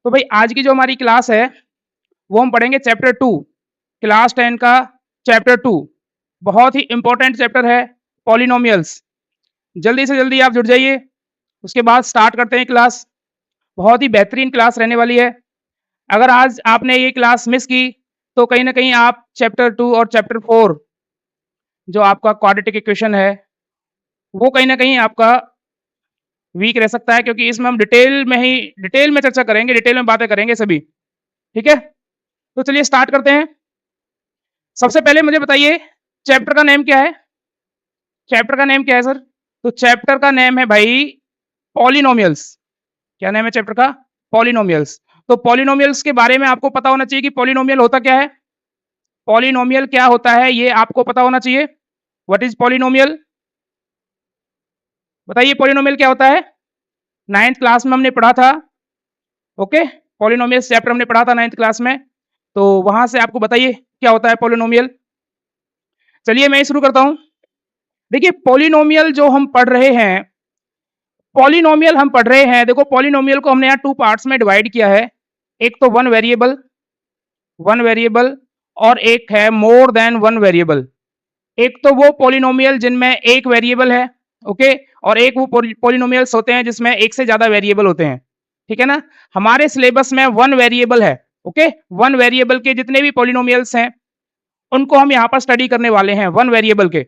तो भाई आज की जो हमारी क्लास है वो हम पढ़ेंगे चैप्टर 2, क्लास 10 का चैप्टर 2। बहुत ही इंपॉर्टेंट चैप्टर है पॉलिनोमियल्स। जल्दी से जल्दी आप जुड़ जाइए, उसके बाद स्टार्ट करते हैं क्लास। बहुत ही बेहतरीन क्लास रहने वाली है। अगर आज आपने ये क्लास मिस की तो कहीं ना कहीं आप चैप्टर 2 और चैप्टर 4 जो आपका क्वाड्रेटिक इक्वेशन है वो कहीं ना कहीं आपका वीक रह सकता है, क्योंकि इसमें हम डिटेल में चर्चा करेंगे, डिटेल में बातें करेंगे सभी। ठीक है, तो चलिए स्टार्ट करते हैं। सबसे पहले मुझे बताइए चैप्टर का नेम क्या है? चैप्टर का नेम क्या है सर? तो चैप्टर का नेम है भाई पॉलिनोमियल्स। क्या नेम है चैप्टर का? पॉलिनोमियल्स। तो पॉलिनोमियल्स के बारे में आपको पता होना चाहिए कि पॉलिनोमियल होता क्या है। पॉलिनोमियल क्या होता है ये आपको पता होना चाहिए। What is polynomial? बताइए पॉलिनोमियल क्या होता है। 9th क्लास में हमने पढ़ा था। ओके, पॉलिनोमियल्स चैप्टर हमने पढ़ा था 9th क्लास में, तो वहां से आपको बताइए क्या होता है पॉलिनोमियल। चलिए मैं शुरू करता हूं। देखिए पॉलिनोमियल जो हम पढ़ रहे हैं, पॉलिनोमियल हम पढ़ रहे हैं, देखो पॉलिनोमियल को हमने यहाँ 2 पार्ट्स में डिवाइड किया है। एक तो वन वेरिएबल और एक है मोर देन वन वेरिएबल। एक तो वो पॉलिनोमियल जिनमें एक वेरिएबल है, ओके, और एक वो पॉलिनोमियल्स होते हैं जिसमें एक से ज्यादा वेरिएबल होते हैं। ठीक है ना, हमारे सिलेबस में वन वेरिएबल है। ओके, वन वेरिएबल के जितने भी पॉलिनोमियल्स हैं उनको हम यहाँ पर स्टडी करने वाले हैं, वन वेरिएबल के।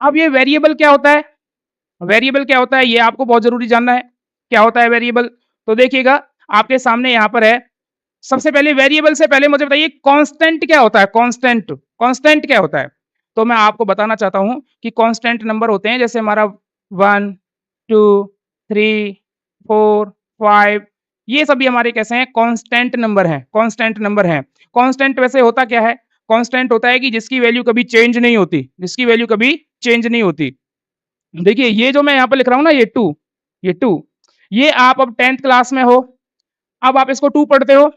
अब ये वेरिएबल क्या होता है? वेरिएबल क्या होता है ये आपको बहुत जरूरी जानना है। क्या होता है वेरिएबल? तो देखिएगा आपके सामने यहाँ पर है। सबसे पहले वेरिएबल से पहले मुझे बताइए कांस्टेंट क्या होता है। कांस्टेंट, कांस्टेंट क्या होता है? तो मैं आपको बताना चाहता हूं कि कांस्टेंट नंबर होते हैं जैसे हमारा 1 2 3 4 5, ये सभी हमारे कैसे हैं? कांस्टेंट नंबर हैं, कांस्टेंट नंबर हैं। कांस्टेंट वैसे होता क्या है? कांस्टेंट होता है कि जिसकी वैल्यू कभी चेंज नहीं होती, जिसकी वैल्यू कभी चेंज नहीं होती। देखिए ये जो मैं यहाँ पर लिख रहा हूँ ना, ये टू, ये आप अब 10th क्लास में हो, अब आप इसको 2 पढ़ते हो।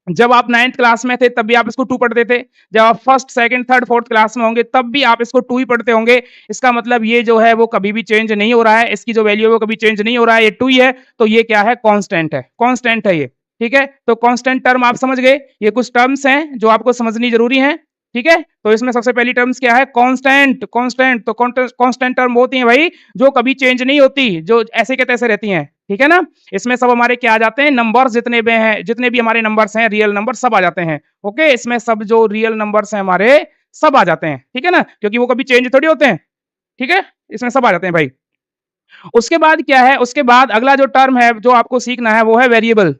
जब आप 9th क्लास में थे तब भी आप इसको 2 पढ़ते थे। जब आप first second third fourth class में होंगे तब भी आप इसको 2 ही पढ़ते होंगे। इसका मतलब ये जो है वो कभी भी चेंज नहीं हो रहा है, इसकी जो वैल्यू है वो कभी चेंज नहीं हो रहा है, ये 2 ही है। तो ये क्या है? कांस्टेंट है, कांस्टेंट है ये। ठीक है, तो कांस्टेंट टर्म आप समझ गए। ये कुछ टर्म्स हैं जो आपको समझनी जरूरी है। ठीक है, तो इसमें सबसे पहली टर्म्स क्या है? कांस्टेंट। कांस्टेंट, तो कांस्टेंट टर्म होती है भाई जो कभी चेंज नहीं होती, जो ऐसे के तैसे रहती हैं। ठीक है ना, इसमें सब हमारे क्या आ जाते हैं? नंबर्स जितने भी हैं, जितने भी हमारे नंबर्स हैं, रियल नंबर सब आ जाते हैं। ओके, इसमें सब जो रियल नंबर्स हैं हमारे सब आ जाते हैं। ठीक है ना, क्योंकि वो कभी चेंज थोड़ी होते हैं। ठीक है, इसमें सब आ जाते हैं भाई। उसके बाद क्या है? उसके बाद अगला जो टर्म है जो आपको सीखना है वो है वेरिएबल।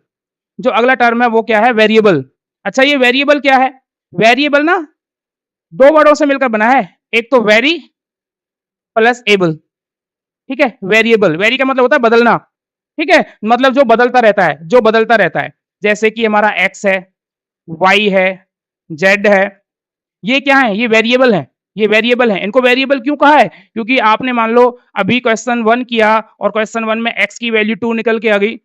जो अगला टर्म है वो क्या है? वेरिएबल। अच्छा, ये वेरिएबल क्या है? वेरिएबल ना 2 वर्डों से मिलकर बना है। एक तो वेरी प्लस एबल। ठीक है, वेरिएबल, वेरी का मतलब होता है बदलना। ठीक है, मतलब जो बदलता रहता है, जो बदलता रहता है। जैसे कि हमारा एक्स है, वाई है, जेड है, ये क्या है? ये वेरिएबल है, ये वेरिएबल है। इनको वेरिएबल क्यों कहा है? क्योंकि आपने मान लो अभी क्वेश्चन 1 किया और क्वेश्चन 1 में एक्स की वैल्यू 2 निकल के आ गई,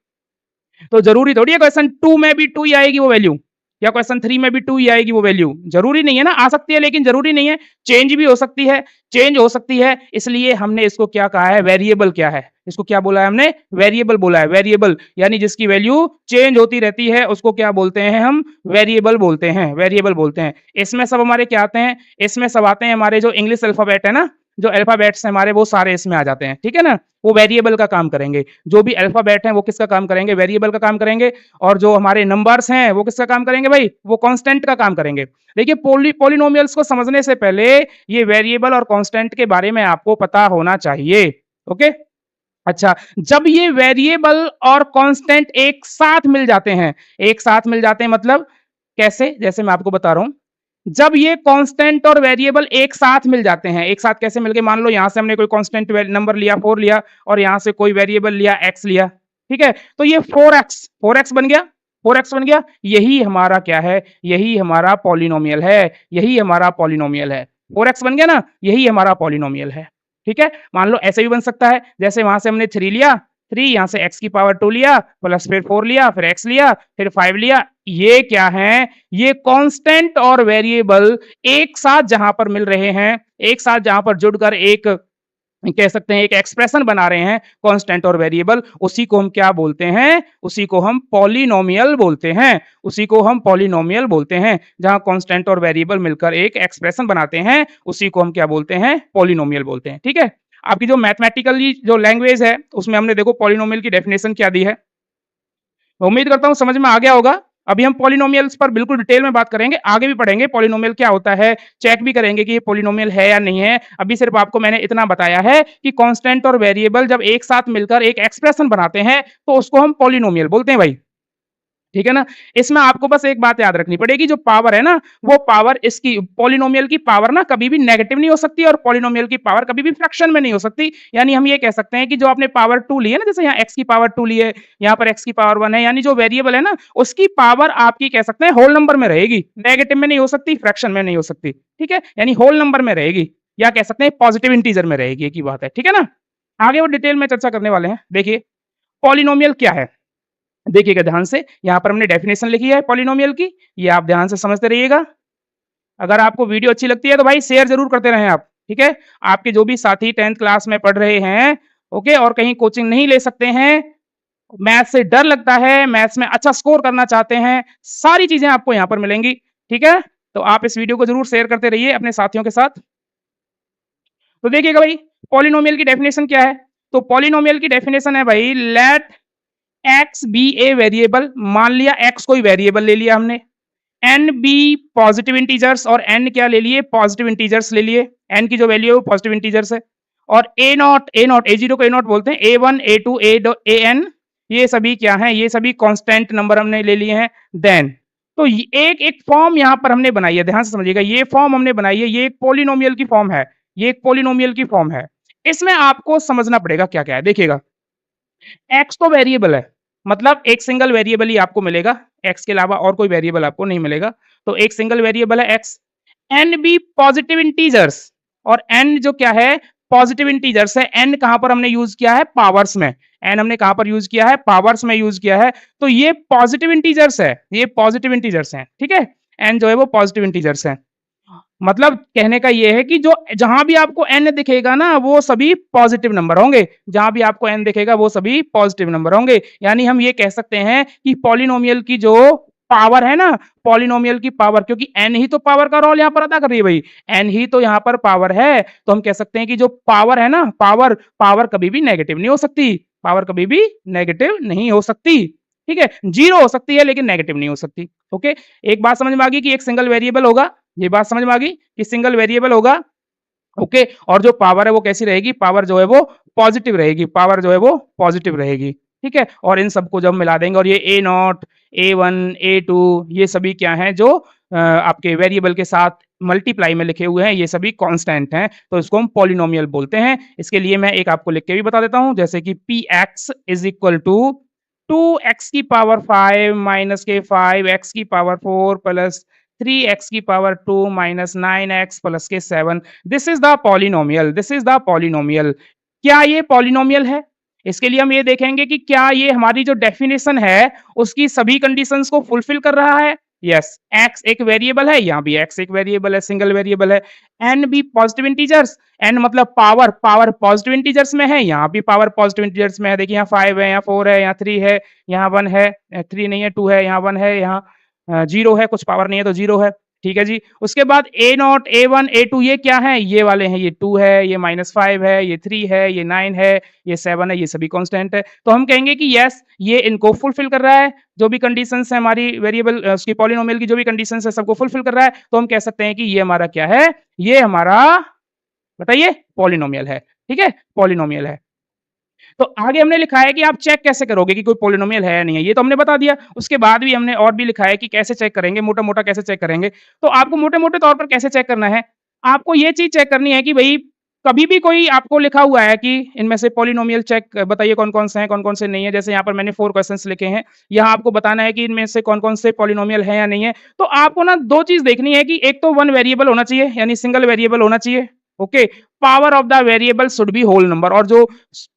तो जरूरी थोड़ी है क्वेश्चन 2 में भी 2 ही आएगी वो वैल्यू, या क्वेश्चन 3 में भी 2 ही आएगी वो वैल्यू। जरूरी नहीं है ना, आ सकती है लेकिन जरूरी नहीं है। चेंज भी हो सकती है, चेंज हो सकती है, इसलिए हमने इसको क्या कहा है? वेरिएबल। क्या है इसको? क्या बोला है हमने? वेरिएबल बोला है। वेरिएबल यानी जिसकी वैल्यू चेंज होती रहती है उसको क्या बोलते हैं हम? वेरिएबल बोलते हैं, वेरिएबल बोलते हैं। इसमें सब हमारे क्या आते हैं? इसमें सब आते हैं हमारे जो इंग्लिश अल्फाबेट है ना, जो अल्फाबेट्स हैं हमारे वो सारे इसमें आ जाते हैं। ठीक है ना, वो वेरिएबल का काम करेंगे। जो भी अल्फाबेट हैं वो किसका काम करेंगे? वेरिएबल का काम करेंगे। और जो हमारे नंबर्स हैं वो किसका काम करेंगे भाई? वो कांस्टेंट का काम करेंगे। देखिए पॉलिनोमियल्स को समझने से पहले ये वेरिएबल और कांस्टेंट के बारे में आपको पता होना चाहिए। ओके, अच्छा, जब ये वेरिएबल और कांस्टेंट एक साथ मिल जाते हैं, एक साथ मिल जाते हैं मतलब कैसे? जैसे मैं आपको बता रहा हूं, जब ये कांस्टेंट और वेरिएबल एक साथ मिल जाते हैं, एक साथ कैसे मिलके? मान लो यहां से हमने कोई कांस्टेंट नंबर लिया 4 लिया, और यहां से कोई वेरिएबल लिया x लिया। ठीक है, तो ये 4x बन गया, 4x बन गया। यही हमारा क्या है? यही हमारा पॉलिनोमियल है, यही हमारा पॉलिनोमियल है। 4x बन गया ना, यही हमारा पॉलिनोमियल है। ठीक है, मान लो ऐसे भी बन सकता है, जैसे वहां से हमने 3 लिया, 3 यहां से x की पावर 2 लिया, प्लस फिर 4 लिया, फिर x लिया, फिर 5 लिया। ये क्या है? ये कांस्टेंट और वेरिएबल एक साथ जहां पर मिल रहे हैं, एक साथ जहां पर जुड़कर एक कह सकते हैं एक एक्सप्रेशन बना रहे हैं कांस्टेंट और वेरिएबल, उसी को हम क्या बोलते हैं, उसी को हम पॉलिनोमियल बोलते हैं, उसी को हम पॉलिनोमियल बोलते हैं। जहां कांस्टेंट और वेरिएबल मिलकर एक एक्सप्रेशन बनाते हैं उसी को हम क्या बोलते हैं, पॉलिनोमियल बोलते हैं। ठीक है, आपकी जो मैथमेटिकली जो लैंग्वेज है उसमें हमने देखो पॉलिनोमियल की डेफिनेशन क्या दी है, उम्मीद करता हूं समझ में आ गया होगा। अभी हम पॉलिनोमियल्स पर बिल्कुल डिटेल में बात करेंगे, आगे भी पढ़ेंगे पॉलिनोमियल क्या होता है, चेक भी करेंगे कि ये पॉलिनोमियल है या नहीं है। अभी सिर्फ आपको मैंने इतना बताया है कि कांस्टेंट और वेरिएबल जब एक साथ मिलकर एक एक्सप्रेशन बनाते हैं तो उसको हम पॉलिनोमियल बोलते हैं भाई। ठीक है ना, इसमें आपको बस एक बात याद रखनी पड़ेगी, जो पावर है ना, वो पावर इसकी पॉलिनोमियल की पावर ना कभी भी नेगेटिव नहीं हो सकती और पॉलिनोमियल की पावर कभी भी फ्रैक्शन में नहीं हो सकती। यानी हम ये कह सकते हैं कि जो आपने पावर 2 ली है ना, जैसे यहाँ x की पावर 2 ली है, यहाँ पर x की पावर 1 है, यानी जो वेरिएबल है ना उसकी पावर आपकी कह सकते हैं होल नंबर में रहेगी, नेगेटिव में नहीं हो सकती, फ्रैक्शन में नहीं हो सकती। ठीक है, यानी होल नंबर में रहेगी या कह सकते हैं पॉजिटिव इंटीजर में रहेगी, एक ही बात है। ठीक है ना, आगे वो डिटेल में चर्चा करने वाले हैं। देखिए पॉलिनोमियल क्या है, देखिएगा ध्यान से, यहाँ पर हमने डेफिनेशन लिखी है पॉलिनोमियल की, ये आप ध्यान से समझते रहिएगा। अगर आपको वीडियो अच्छी लगती है तो भाई शेयर जरूर करते रहें आप। ठीक है, आपके जो भी साथी 10th क्लास में पढ़ रहे हैं, ओके, और कहीं कोचिंग नहीं ले सकते हैं, मैथ से डर लगता है, मैथ्स में अच्छा स्कोर करना चाहते हैं, सारी चीजें आपको यहाँ पर मिलेंगी। ठीक है, तो आप इस वीडियो को जरूर शेयर करते रहिए अपने साथियों के साथ। तो देखिएगा भाई पॉलिनोमियल की डेफिनेशन क्या है, तो पॉलिनोमियल की डेफिनेशन है भाई, let X be a variable, मान लिया एक्स कोई वेरिएबल ले लिया हमने, एन बी पॉजिटिव इंटीजर्स, और एन क्या ले लिए, पॉजिटिव इंटीजर्स ले लिए, एन की जो वैल्यू है वो पॉजिटिव इंटीजर्स है, और ए नॉट ए जीरो को ए नॉट बोलते हैं, A one A two A N, ये सभी क्या है, ये सभी कांस्टेंट नंबर हमने ले लिए हैं। देन तो एक एक फॉर्म यहां पर हमने बनाई है, ध्यान से समझिएगा, ये फॉर्म हमने बनाई है, ये एक पॉलिनोमियल की फॉर्म है, ये एक पॉलिनोमियल की फॉर्म है। इसमें आपको समझना पड़ेगा क्या क्या है, देखिएगा एक्स तो वेरिएबल है, मतलब एक सिंगल वेरिएबल ही आपको मिलेगा, एक्स के अलावा और कोई वेरिएबल आपको नहीं मिलेगा, तो एक सिंगल वेरिएबल है X. N be positive integers, और एन जो क्या है, पॉजिटिव इंटीजर्स है। एन कहां पर हमने यूज किया है, पावर्स में, एन हमने कहां पर यूज किया है, पावर्स में यूज किया है, तो ये पॉजिटिव इंटीजर्स है, ये पॉजिटिव इंटीजर्स है। ठीक है, एन जो है वो पॉजिटिव इंटीजर्स है, मतलब कहने का ये है कि जो जहां भी आपको एन दिखेगा ना वो सभी पॉजिटिव नंबर होंगे, जहां भी आपको एन दिखेगा वो सभी पॉजिटिव नंबर होंगे। यानी हम ये कह सकते हैं कि पॉलिनोमियल की जो पावर है ना, पॉलिनोमियल की पावर, क्योंकि एन ही तो पावर का रोल यहां पर अदा कर रही है भाई, एन ही तो यहां पर पावर है, तो हम कह सकते हैं कि जो पावर है ना, पावर पावर कभी भी नेगेटिव नहीं हो सकती, पावर कभी भी नेगेटिव नहीं हो सकती। ठीक है, जीरो हो सकती है लेकिन नेगेटिव नहीं हो सकती। ओके, एक बात समझ में आ गई कि एक सिंगल वेरिएबल होगा, ये बात समझ में आ गई कि सिंगल वेरिएबल होगा। ओके, और जो पावर है वो कैसी रहेगी, पावर जो है वो पॉजिटिव रहेगी, पावर जो है वो पॉजिटिव रहेगी। ठीक है, और इन सबको जब मिला देंगे, और ये A naught A one A two ये सभी क्या हैं, जो आपके वेरिएबल के साथ मल्टीप्लाई में लिखे हुए हैं, ये सभी कांस्टेंट हैं, तो इसको हम पॉलिनोमियल बोलते हैं। इसके लिए मैं एक आपको लिख के भी बता देता हूं, जैसे कि P X is equal to 2x की पावर 5 माइनस के 5x की पावर 4 प्लस 3x की पावर 2 माइनस 9x प्लस के 7, this is the polynomial, this is the polynomial. क्या ये पॉलिनोमियल है, इसके लिए हम ये देखेंगे कि क्या ये हमारी जो डेफिनेशन है उसकी सभी कंडीशंस को फुलफिल कर रहा है। यस, x एक वेरिएबल है, यहाँ भी x एक वेरिएबल है, सिंगल वेरिएबल है, n भी पॉजिटिव इंटीजर्स, n मतलब पावर, पावर पॉजिटिव इंटीजर्स में है, यहाँ भी पावर पॉजिटिव इंटीजर्स में है, देखिए यहाँ 5 है, यहाँ 4 है, यहाँ 3 है, यहाँ 1 है, 3 नहीं है 2 है, यहाँ 1 है, यहाँ 0 है, कुछ पावर नहीं है तो 0 है। ठीक है जी, उसके बाद A naught A one A two ये क्या है, ये वाले हैं, ये 2 है, ये -5 है, ये 3 है, ये 9 है, ये 7 है, ये सभी कांस्टेंट है, तो हम कहेंगे कि यस ये इनको फुलफिल कर रहा है, जो भी कंडीशंस है हमारी वेरिएबल उसकी पॉलिनोमियल की जो भी कंडीशंस है सबको फुलफिल कर रहा है, तो हम कह सकते हैं कि ये हमारा क्या है, ये हमारा बताइए पॉलिनोमियल है। ठीक है, पॉलिनोमियल है। तो आगे हमने लिखा है कि आप चेक कैसे करोगे कि कोई पॉलिनोमियल है या नहीं है, ये तो हमने बता दिया। उसके बाद भी हमने और भी लिखा है कि कैसे चेक करेंगे, मोटा-मोटा कैसे चेक करेंगे। तो आपको मोटे-मोटे तौर पर कैसे चेक करना है, आपको ये चीज़ चेक करनी है कि भई कभी भी कोई आपको लिखा हुआ है कि इनमें से पॉलिनोमियल चेक बताइए कौन-कौन से हैं, कौन-कौन से नहीं है। जैसे यहाँ पर मैंने 4 क्वेश्चन्स लिखे हैं, यहाँ आपको बताना है कि इनमें से कौन-कौन से पॉलिनोमियल है या नहीं है। तो आपको ना 2 चीज़ देखनी है कि एक तो 1 वेरिएबल होना चाहिए, यानी सिंगल वेरिएबल होना चाहिए। Okay, power of the variable should be whole number, और जो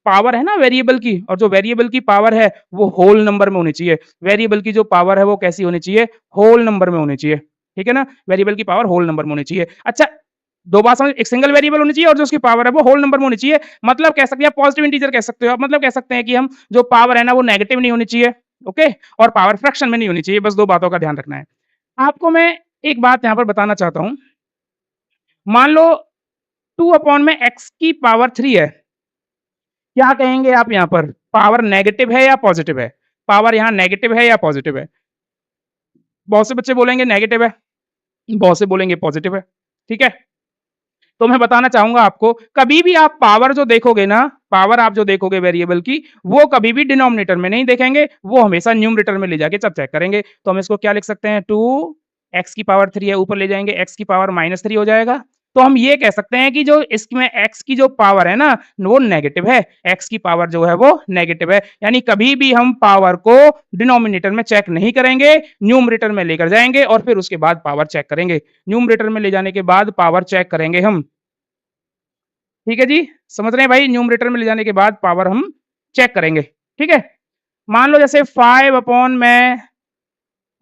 पावर है ना वेरिएबल की, और जो वेरिएबल की पावर है वो होल नंबर में होनी चाहिए। वेरिएबल की जो पावर है वो कैसी होनी चाहिए, होल नंबर में होनी चाहिए। ठीक है ना, वेरिएबल की पावर होल नंबर में होनी चाहिए। अच्छा, दो बात समझ, एक सिंगल वेरिएबल होनी चाहिए और जो उसकी पावर है वो होल नंबर में होनी चाहिए। मतलब कह सकते हैं पॉजिटिव इंटीजर कह सकते हो आप, मतलब कह सकते हैं कि हम जो पावर है ना वो नेगेटिव नहीं होनी चाहिए, ओके, और पावर फ्रैक्शन में नहीं होनी चाहिए। बस दो बातों का ध्यान रखना है। आपको मैं एक बात यहाँ पर बताना चाहता हूँ, मान लो 2 अपॉन में x की पावर 3 है, क्या कहेंगे आप यहाँ पर? पावर नेगेटिव है या पॉजिटिव है? पावर यहाँ नेगेटिव है या पॉजिटिव है? बहुत से बच्चे बोलेंगे नेगेटिव है, बहुत से बोलेंगे पॉजिटिव है, ठीक है? तो मैं बताना चाहूंगा आपको, कभी भी आप पावर जो देखोगे ना, पावर आप जो देखोगे वेरिएबल की, वो कभी भी डिनोमिनेटर में नहीं देखेंगे, वो हमेशा न्यूमरेटर में ले जाके सब चेक करेंगे। तो हम इसको क्या लिख सकते हैं, 2 एक्स की पावर 3 है, ऊपर ले जाएंगे एक्स की पावर -3 हो जाएगा। तो हम ये कह सकते हैं कि जो इसमें एक्स की जो पावर है ना वो नेगेटिव है, एक्स की पावर जो है वो नेगेटिव है। यानी कभी भी हम पावर को डिनोमिनेटर में चेक नहीं करेंगे, न्यूमरेटर में लेकर जाएंगे और फिर उसके बाद पावर चेक करेंगे। न्यूमरेटर में ले जाने के बाद पावर चेक करेंगे हम। ठीक है जी, समझ रहे हैं भाई? न्यूमरेटर में ले जाने के बाद पावर हम चेक करेंगे, ठीक है? मान लो जैसे 5 अपॉन में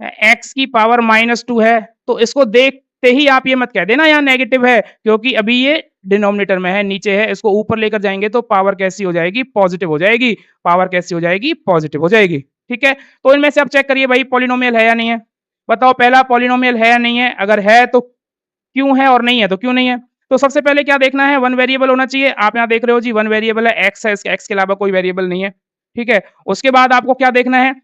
एक्स की पावर -2 है, तो इसको देखते ही आप ये मत कह देना यहाँ नेगेटिव है, क्योंकि अभी ये डिनोमिनेटर में है, नीचे है, इसको ऊपर लेकर जाएंगे तो पावर कैसी हो जाएगी? पॉजिटिव हो जाएगी। पावर कैसी हो जाएगी? पॉजिटिव हो जाएगी, ठीक है? तो इनमें से आप चेक करिए भाई पॉलिनोमियल है या नहीं है? बताओ पहला पॉलिनोमियल है या नहीं है? अगर है तो क्यों है और नहीं है तो क्यों नहीं है? तो सबसे पहले क्या देखना है, वन वेरिएबल होना चाहिए। आप यहाँ देख रहे हो जी वन वेरिएबल है, एक्स है, इसके एक्स के अलावा कोई वेरिएबल नहीं है, ठीक है? उसके बाद आपको क्या देखना है?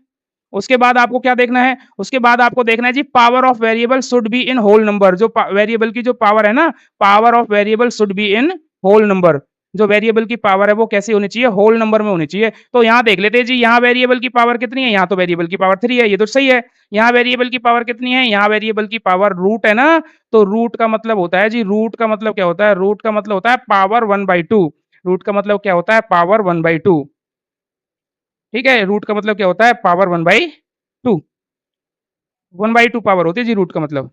उसके बाद आपको क्या देखना है? उसके बाद आपको देखना है जी power of variable should be in whole number. जो वेरिएबल की जो पावर है ना, power of variable should be in whole number. जो वेरिएबल की पावर है वो कैसी होनी चाहिए? होल नंबर में होनी चाहिए। तो यहाँ देख लेते हैं जी, यहाँ वेरिएबल की पावर कितनी है? यहाँ तो वेरिएबल की पावर 3 है, ये तो सही है। यहाँ वेरिएबल की पावर कितनी है? यहाँ वेरिएबल की पावर रूट है ना, तो रूट का मतलब होता है जी, रूट का मतलब क्या होता है? रूट का मतलब होता है पावर 1/2। रूट का मतलब क्या होता है? पावर 1/2, ठीक है? रूट का मतलब क्या होता है? पावर 1/2। 1/2 पावर होती है जी रूट का मतलब,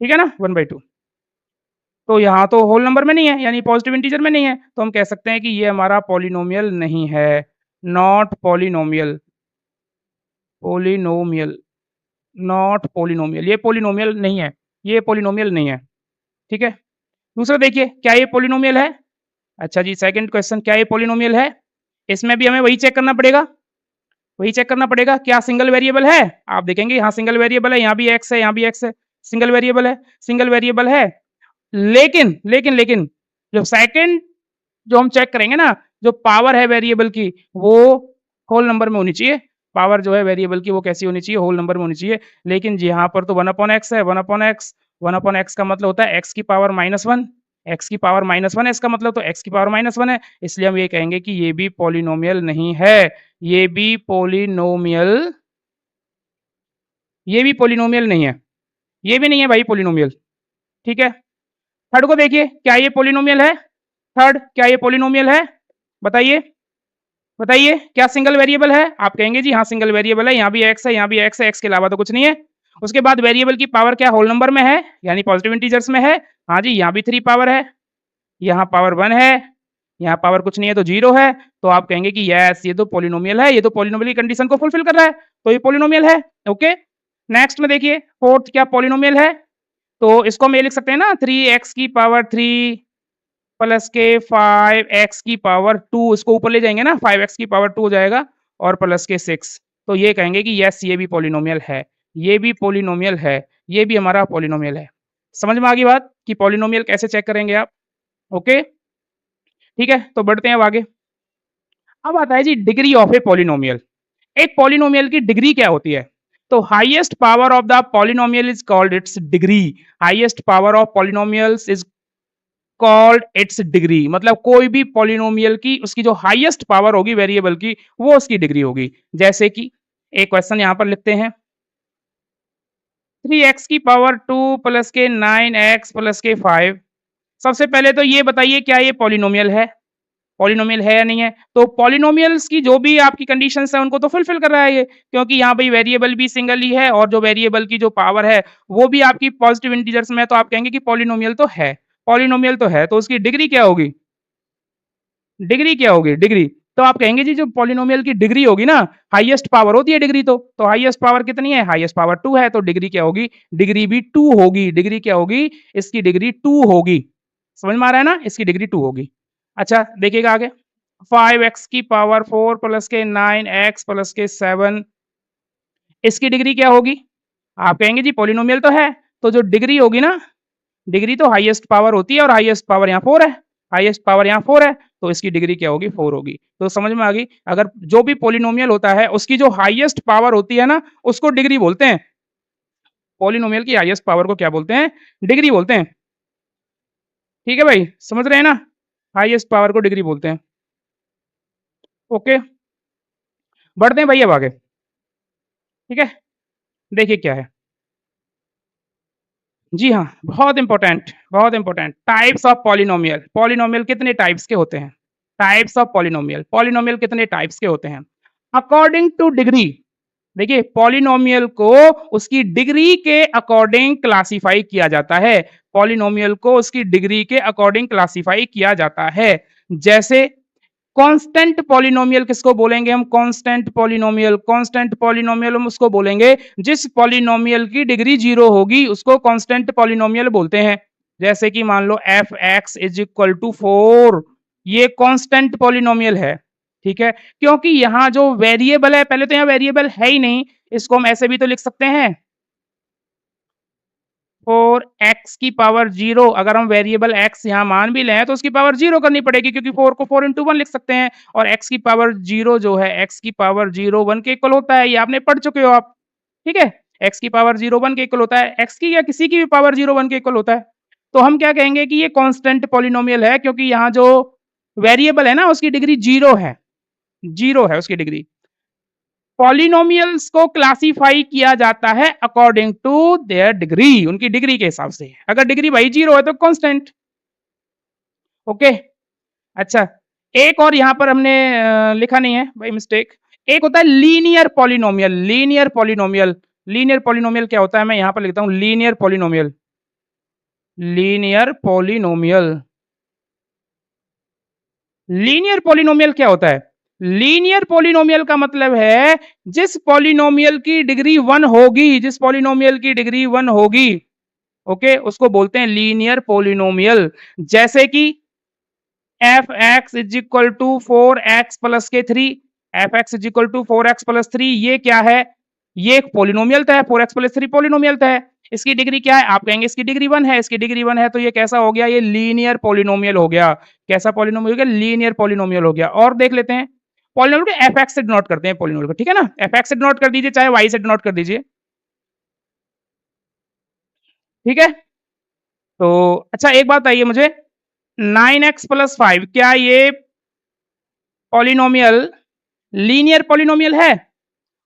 ठीक है ना? 1/2। तो यहाँ तो होल नंबर में नहीं है, यानी पॉजिटिव इंटीजर में नहीं है, तो हम कह सकते हैं कि ये हमारा पॉलिनोमियल नहीं है, not polynomial. Polynomial, not polynomial, ये पॉलिनोमियल नहीं है, ये पॉलिनोमियल नहीं है, ठीक है? दूसरा देखिए, क्या ये पॉलिनोमियल है? अच्छा जी, सेकंड क्वेश्चन, क्या ये पॉलिनोमियल है? इसमें भी हमें वही चेक करना पड़ेगा, वही चेक करना पड़ेगा, क्या सिंगल वेरिएबल है? आप देखेंगे यहाँ सिंगल वेरिएबल है, यहाँ भी एक्स है, यहाँ भी एक्स है, सिंगल वेरिएबल है, सिंगल वेरिएबल है। लेकिन जो सेकंड जो हम चेक करेंगे ना, जो पावर है वेरिएबल की वो होल नंबर में होनी चाहिए। पावर जो है वेरिएबल की वो कैसी होनी चाहिए? होल नंबर में होनी चाहिए। लेकिन यहाँ पर तो 1/x है, 1/x, 1/x का मतलब होता है x की पावर -1, x की पावर -1 है इसका मतलब, तो x की पावर -1 है, इसलिए हम ये कहेंगे कि ये भी पॉलिनोमियल नहीं है। ये भी पॉलिनोमियल, ये भी पॉलिनोमियल नहीं है, ये भी नहीं है भाई पॉलिनोमियल, ठीक है? थर्ड को देखिए, क्या ये पॉलिनोमियल है? थर्ड, क्या ये पॉलिनोमियल है? बताइए, बताइए, क्या सिंगल वेरिएबल है? आप कहेंगे जी हाँ सिंगल वेरिएबल है, यहाँ भी एक्स है, यहाँ भी एक्स है, एक्स के अलावा तो कुछ नहीं है। उसके बाद वेरिएबल की पावर क्या होल नंबर में है, यानी पॉजिटिव इंटीजर्स में है। हाँ जी, यहाँ भी 3 पावर है, यहाँ पावर 1 है, यहाँ पावर कुछ नहीं है तो 0 है। तो आप कहेंगे कि यस ये तो पॉलिनोमियल है, ये तो पॉलिनोमियल की कंडीशन को फुलफिल कर रहा है, तो ये पॉलिनोमियल है, ओके। नेक्स्ट में देखिए, फोर्थ क्या पॉलिनोमियल है? तो इसको हम ये लिख सकते हैं ना, 3x की पावर 3 प्लस के 5x की पावर 2, इसको ऊपर ले जाएंगे ना, 5x की पावर 2 हो जाएगा और प्लस के 6। तो ये कहेंगे कि यस ये भी पॉलिनोमियल है, ये भी पॉलिनोमियल है, ये भी हमारा पॉलिनोमियल है। समझ में आ गई बात कि पॉलिनोमियल कैसे चेक करेंगे आप? ओके, ठीक है, तो बढ़ते हैं अब आगे। अब आता है जी डिग्री ऑफ ए पॉलिनोमियल। एक पॉलिनोमियल की डिग्री क्या होती है? तो highest power of the polynomial is called its degree. Highest power of polynomials is called its degree. मतलब कोई भी पॉलिनोमियल की उसकी जो हाईएस्ट पावर होगी वेरिएबल की, वो उसकी डिग्री होगी। जैसे कि एक क्वेश्चन यहां पर लिखते हैं, 3x की पावर 2 प्लस के 9x प्लस के 5। सबसे पहले तो ये बताइए क्या ये पॉलिनोमियल है? पॉलिनोमियल है या नहीं है? तो पॉलिनोमियल्स की जो भी आपकी कंडीशंस है उनको तो फुलफिल कर रहा है ये, क्योंकि यहाँ भाई वेरिएबल भी सिंगल ही है और जो वेरिएबल की जो पावर है वो भी आपकी पॉजिटिव इंटीजर्स में है, तो आप कहेंगे कि पॉलिनोमियल तो है, पॉलिनोमियल तो है, तो उसकी डिग्री क्या होगी? डिग्री क्या होगी? डिग्री तो आप कहेंगे जी जो पॉलिनोमियल की डिग्री होगी ना, हाईएस्ट पावर होती है डिग्री तो हाईएस्ट पावर कितनी है? हाईएस्ट पावर 2 है, तो डिग्री क्या होगी? डिग्री भी 2 होगी। डिग्री क्या होगी? इसकी डिग्री 2 होगी। समझ में आ रहा है ना? इसकी डिग्री 2 होगी। अच्छा देखिएगा आगे, 5x की पावर 4 प्लस के 9x प्लस के 7 इसकी डिग्री क्या होगी? आप कहेंगे जी पॉलिनोमियल तो है, तो जो डिग्री होगी ना, डिग्री तो हाईएस्ट पावर होती है और हाईएस्ट पावर यहाँ 4 है। हाईएस्ट पावर यहाँ 4 है, तो इसकी डिग्री क्या होगी? 4 होगी। तो समझ में आ गई? अगर जो भी पॉलिनोमियल होता है, उसकी जो हाईएस्ट पावर होती है ना, उसको डिग्री बोलते हैं। पॉलिनोमियल की हाईएस्ट पावर को क्या बोलते हैं? डिग्री बोलते हैं। ठीक है भाई, समझ रहे हैं ना? हाईएस्ट पावर को डिग्री बोलते हैं। ओके, बढ़ते हैं भाई अब आगे। ठीक है, देखिए क्या है। जी हाँ, बहुत important types of polynomial. Polynomial कितने टाइप्स के होते हैं? Types of polynomial. पॉलिनोमियल कितने टाइप्स के होते हैं? According two degree. देखिए पॉलिनोमियल को उसकी डिग्री के अकॉर्डिंग क्लासिफाई किया जाता है। पॉलिनोमियल को उसकी डिग्री के अकॉर्डिंग क्लासिफाई किया जाता है। जैसे कांस्टेंट पॉलिनोमियल किसको बोलेंगे हम? Constant polynomial. कांस्टेंट पॉलिनोमियल हम उसको बोलेंगे जिस पॉलिनोमियल की डिग्री 0 होगी, उसको कांस्टेंट पॉलिनोमियल बोलते हैं। जैसे कि मान लो f(x) = 4, ये कांस्टेंट पॉलिनोमियल है। ठीक है, क्योंकि यहाँ जो वेरिएबल है, पहले तो यहाँ वेरिएबल है ही नहीं, इसको हम ऐसे भी तो लिख सकते हैं 4x की पावर 0। अगर हम वेरिएबल x यहाँ मान भी लें तो उसकी पावर 0 करनी पड़ेगी, क्योंकि 4 को 4 into 1 लिख सकते हैं, और x की पावर 0 जो है, x की पावर 0 1 के इक्वल होता है। ये आपने पढ़ चुके हो आप। ठीक है, x की पावर 0 1 के इक्वल होता है। x की या किसी की भी पावर 0 1 के इक्वल होता है। तो हम क्या कहेंगे कि ये कांस्टेंट पॉलिनोमियल है, क्योंकि यहाँ जो वेरिएबल है ना, उसकी डिग्री 0 है। 0 है उसकी डिग्री। पॉलिनोमियल्स को क्लासिफाई किया जाता है अकॉर्डिंग टू देयर डिग्री, उनकी डिग्री के हिसाब से। अगर डिग्री भाई 0 है तो कांस्टेंट। ओके, अच्छा एक और यहां पर हमने लिखा नहीं है भाई, मिस्टेक। एक होता है linear polynomial. Linear polynomial. Linear polynomial क्या होता है? मैं यहां पर लिखता हूं linear polynomial. Linear polynomial. Linear polynomial क्या होता है? लीनियर पॉलिनोमियल का मतलब है जिस पॉलिनोमियल की डिग्री 1 होगी, जिस पॉलिनोमियल की डिग्री 1 होगी, ओके, उसको बोलते हैं लीनियर पॉलिनोमियल। जैसे कि f(x) = 4x प्लस के 3। f(x) = 4x प्लस 3, ये क्या है? ये एक पॉलिनोमियल है। 4x प्लस 3 पॉलिनोमियल है। इसकी डिग्री क्या है? आप कहेंगे इसकी डिग्री 1 है। इसकी डिग्री 1 है, तो ये कैसा हो गया? ये लीनियर पॉलिनोमियल हो गया। कैसा पॉलिनोमियल हो गया? लीनियर पॉलिनोमियल हो गया। और देख लेते हैं, पॉलिनोमियल को f(x) से डिनोट करते हैं पॉलिनोमियल को, ठीक है ना? f(x) से डिनोट कर दीजिए, चाहे y से डिनोट कर दीजिए। ठीक है, तो अच्छा एक बात बताइए मुझे, 9x प्लस 5 क्या ये पॉलिनोमियल लीनियर पॉलिनोमियल है?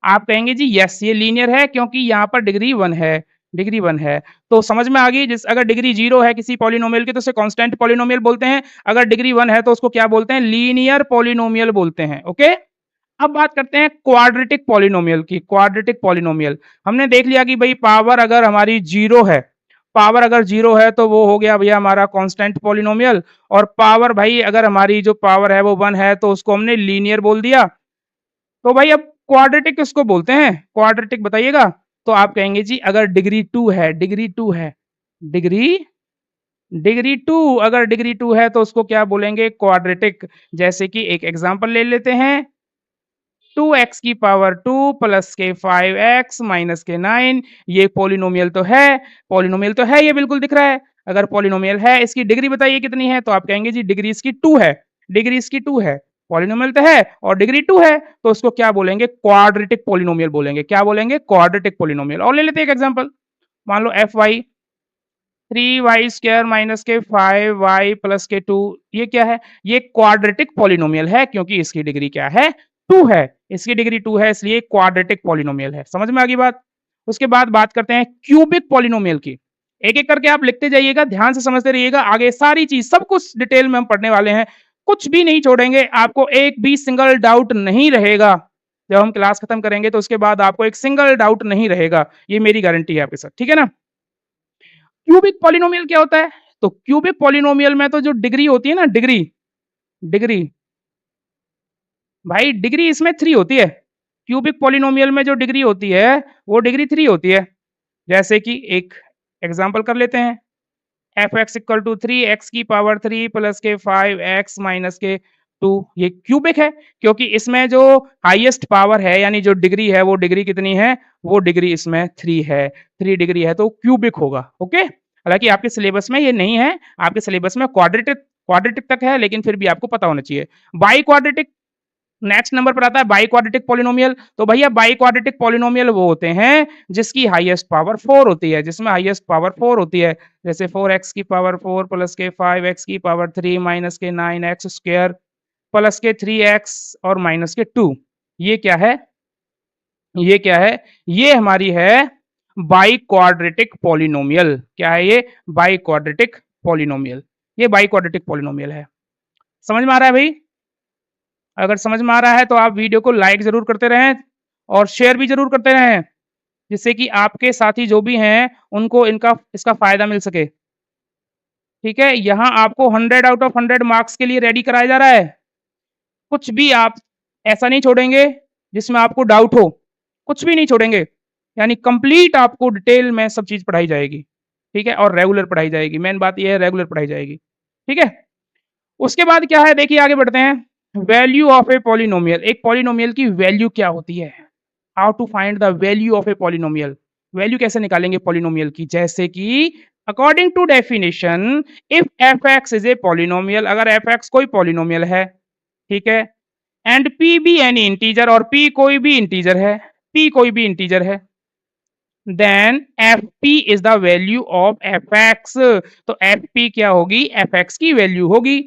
आप कहेंगे जी यस, ये लीनियर है, क्योंकि यहाँ पर डिग्री 1 है। डिग्री 1 है, तो समझ में आ गई। जिस अगर डिग्री 0 है किसी पॉलिनोमियल की, तो उसे कांस्टेंट पॉलिनोमियल बोलते हैं। अगर डिग्री 1 है तो उसको क्या बोलते हैं? लीनियर पॉलिनोमियल बोलते हैं। ओके, अब बात करते हैं क्वाड्रेटिक पॉलिनोमियल की। क्वाड्रेटिक पॉलिनोमियल, हमने देख लिया कि भाई पावर अगर हमारी 0 है, पावर अगर 0 है तो वो हो गया भैया हमारा कांस्टेंट पॉलिनोमियल। और पावर भाई अगर हमारी जो पावर है वो 1 है, तो उसको हमने लीनियर बोल दिया। तो भाई अब क्वाड्रेटिक किसको बोलते हैं? क्वाड्रेटिक बताइएगा। तो आप कहेंगे जी अगर डिग्री 2 है, डिग्री 2 है, डिग्री डिग्री 2, अगर डिग्री 2 है तो उसको क्या बोलेंगे? क्वाड्रेटिक। जैसे कि एक एग्जांपल ले लेते हैं, 2x की पावर 2 प्लस के 5x माइनस के 9, ये पॉलिनोमियल तो है। पॉलिनोमियल तो है, ये बिल्कुल दिख रहा है। अगर पॉलिनोमियल है, इसकी डिग्री बताइए कितनी है? तो आप कहेंगे जी डिग्री इसकी 2 है। डिग्री इसकी 2 है, पॉलिनोमियल तो है और डिग्री 2 है, तो उसको क्या बोलेंगे? क्वाड्रेटिक पॉलिनोमियल बोलेंगे। क्या बोलेंगे? Quadratic polynomial. और ले लेते हैं एक एग्जांपल, मान लो fy 3y² माइनस के 5y प्लस के 2, ये क्या है? ये क्वाड्रेटिक पॉलिनोमियल है, क्योंकि इसकी डिग्री क्या है? 2 है। इसकी डिग्री 2 है, इसलिए क्वाड्रेटिक पॉलिनोमियल है। समझ में आ गई बात? उसके बाद बात करते हैं क्यूबिक पॉलिनोमियल की। एक-एक करके आप लिखते जाइएगा, ध्यान से समझते रहिएगा। आगे सारी चीज सब कुछ डिटेल में हम पढ़ने वाले हैं, कुछ भी नहीं छोड़ेंगे। आपको एक भी सिंगल डाउट नहीं रहेगा। जब हम क्लास खत्म करेंगे तो उसके बाद आपको एक सिंगल डाउट नहीं रहेगा, ये मेरी गारंटी है आपके साथ, ठीक है ना? क्यूबिक पॉलिनोमियल क्या होता है? तो क्यूबिक पॉलिनोमियल में तो जो डिग्री होती है ना, डिग्री डिग्री भाई डिग्री इसमें 3 होती है। क्यूबिक पॉलिनोमियल में जो डिग्री होती है, वो डिग्री 3 होती है। जैसे कि एक एग्ज़ाम्पल कर लेते हैं। fx इक्वल टू 3x की पावर 3 प्लस के 5x माइनस के 2, ये क्यूबिक है क्योंकि इसमें जो हाईएस्ट पावर है यानी जो डिग्री है वो डिग्री कितनी है? वो डिग्री इसमें 3 है, 3 डिग्री है तो क्यूबिक होगा, ओके? हालाँकि आपके सिलेबस में ये नहीं है, आपके सिलेबस में क्वाड्रेटिक क्वाड्रेटिक तक है लेकिन फिर भी आपको पता होना चाहिए। बाई क्वाड्रेटिक नेक्स्ट नंबर पर आता है बाई क्वाड्रेटिक पॉलिनोमियल। तो भैया बाई क्वाड्रेटिक पॉलिनोमियल वो होते हैं जिसकी हाईएस्ट पावर 4 होती है, जिसमें हाईएस्ट पावर 4 होती है। जैसे 4x की पावर 4 प्लस के 5x की पावर 3 माइनस के 9x स्क्वायर प्लस के 3x और माइनस के 2। ये क्या है? ये क्या है? ये हमारी है बाई क्वाड्रेटिक पॉलिनोमियल। क्या है ये? By quadratic polynomial. ये बाई क्वाड्रेटिक पॉलिनोमियल है। समझ में आ रहा है भाई? अगर समझ में आ रहा है तो आप वीडियो को लाइक ज़रूर करते रहें और शेयर भी ज़रूर करते रहें, जिससे कि आपके साथी जो भी हैं, उनको इसका फ़ायदा मिल सके। ठीक है? यहाँ आपको 100 आउट ऑफ 100 मार्क्स के लिए रेडी कराया जा रहा है। कुछ भी आप ऐसा नहीं छोड़ेंगे जिसमें आपको डाउट हो, कुछ भी नहीं छोड़ेंगे। यानी कंप्लीट आपको डिटेल में सब चीज़ पढ़ाई जाएगी। ठीक है? और रेगुलर पढ़ाई जाएगी। मेन बात ये है रेगुलर पढ़ाई जाएगी। ठीक है? उसके बाद क्या है देखिए आगे बढ़ते हैं। वैल्यू ऑफ ए पॉलिनोमियल, एक पॉलिनोमियल की वैल्यू क्या होती है? How to find the value of a polynomial, value कैसे निकालेंगे पॉलिनोमियल की? जैसे कि according to definition if F X is a polynomial, अगर एफ एक्स कोई पॉलिनोमियल है, ठीक है, and P be any integer, और पी कोई भी इंटीजर है, पी कोई भी इंटीजर है, then F P is the value of F X. तो एफ पी क्या होगी? एफ एक्स की वैल्यू होगी।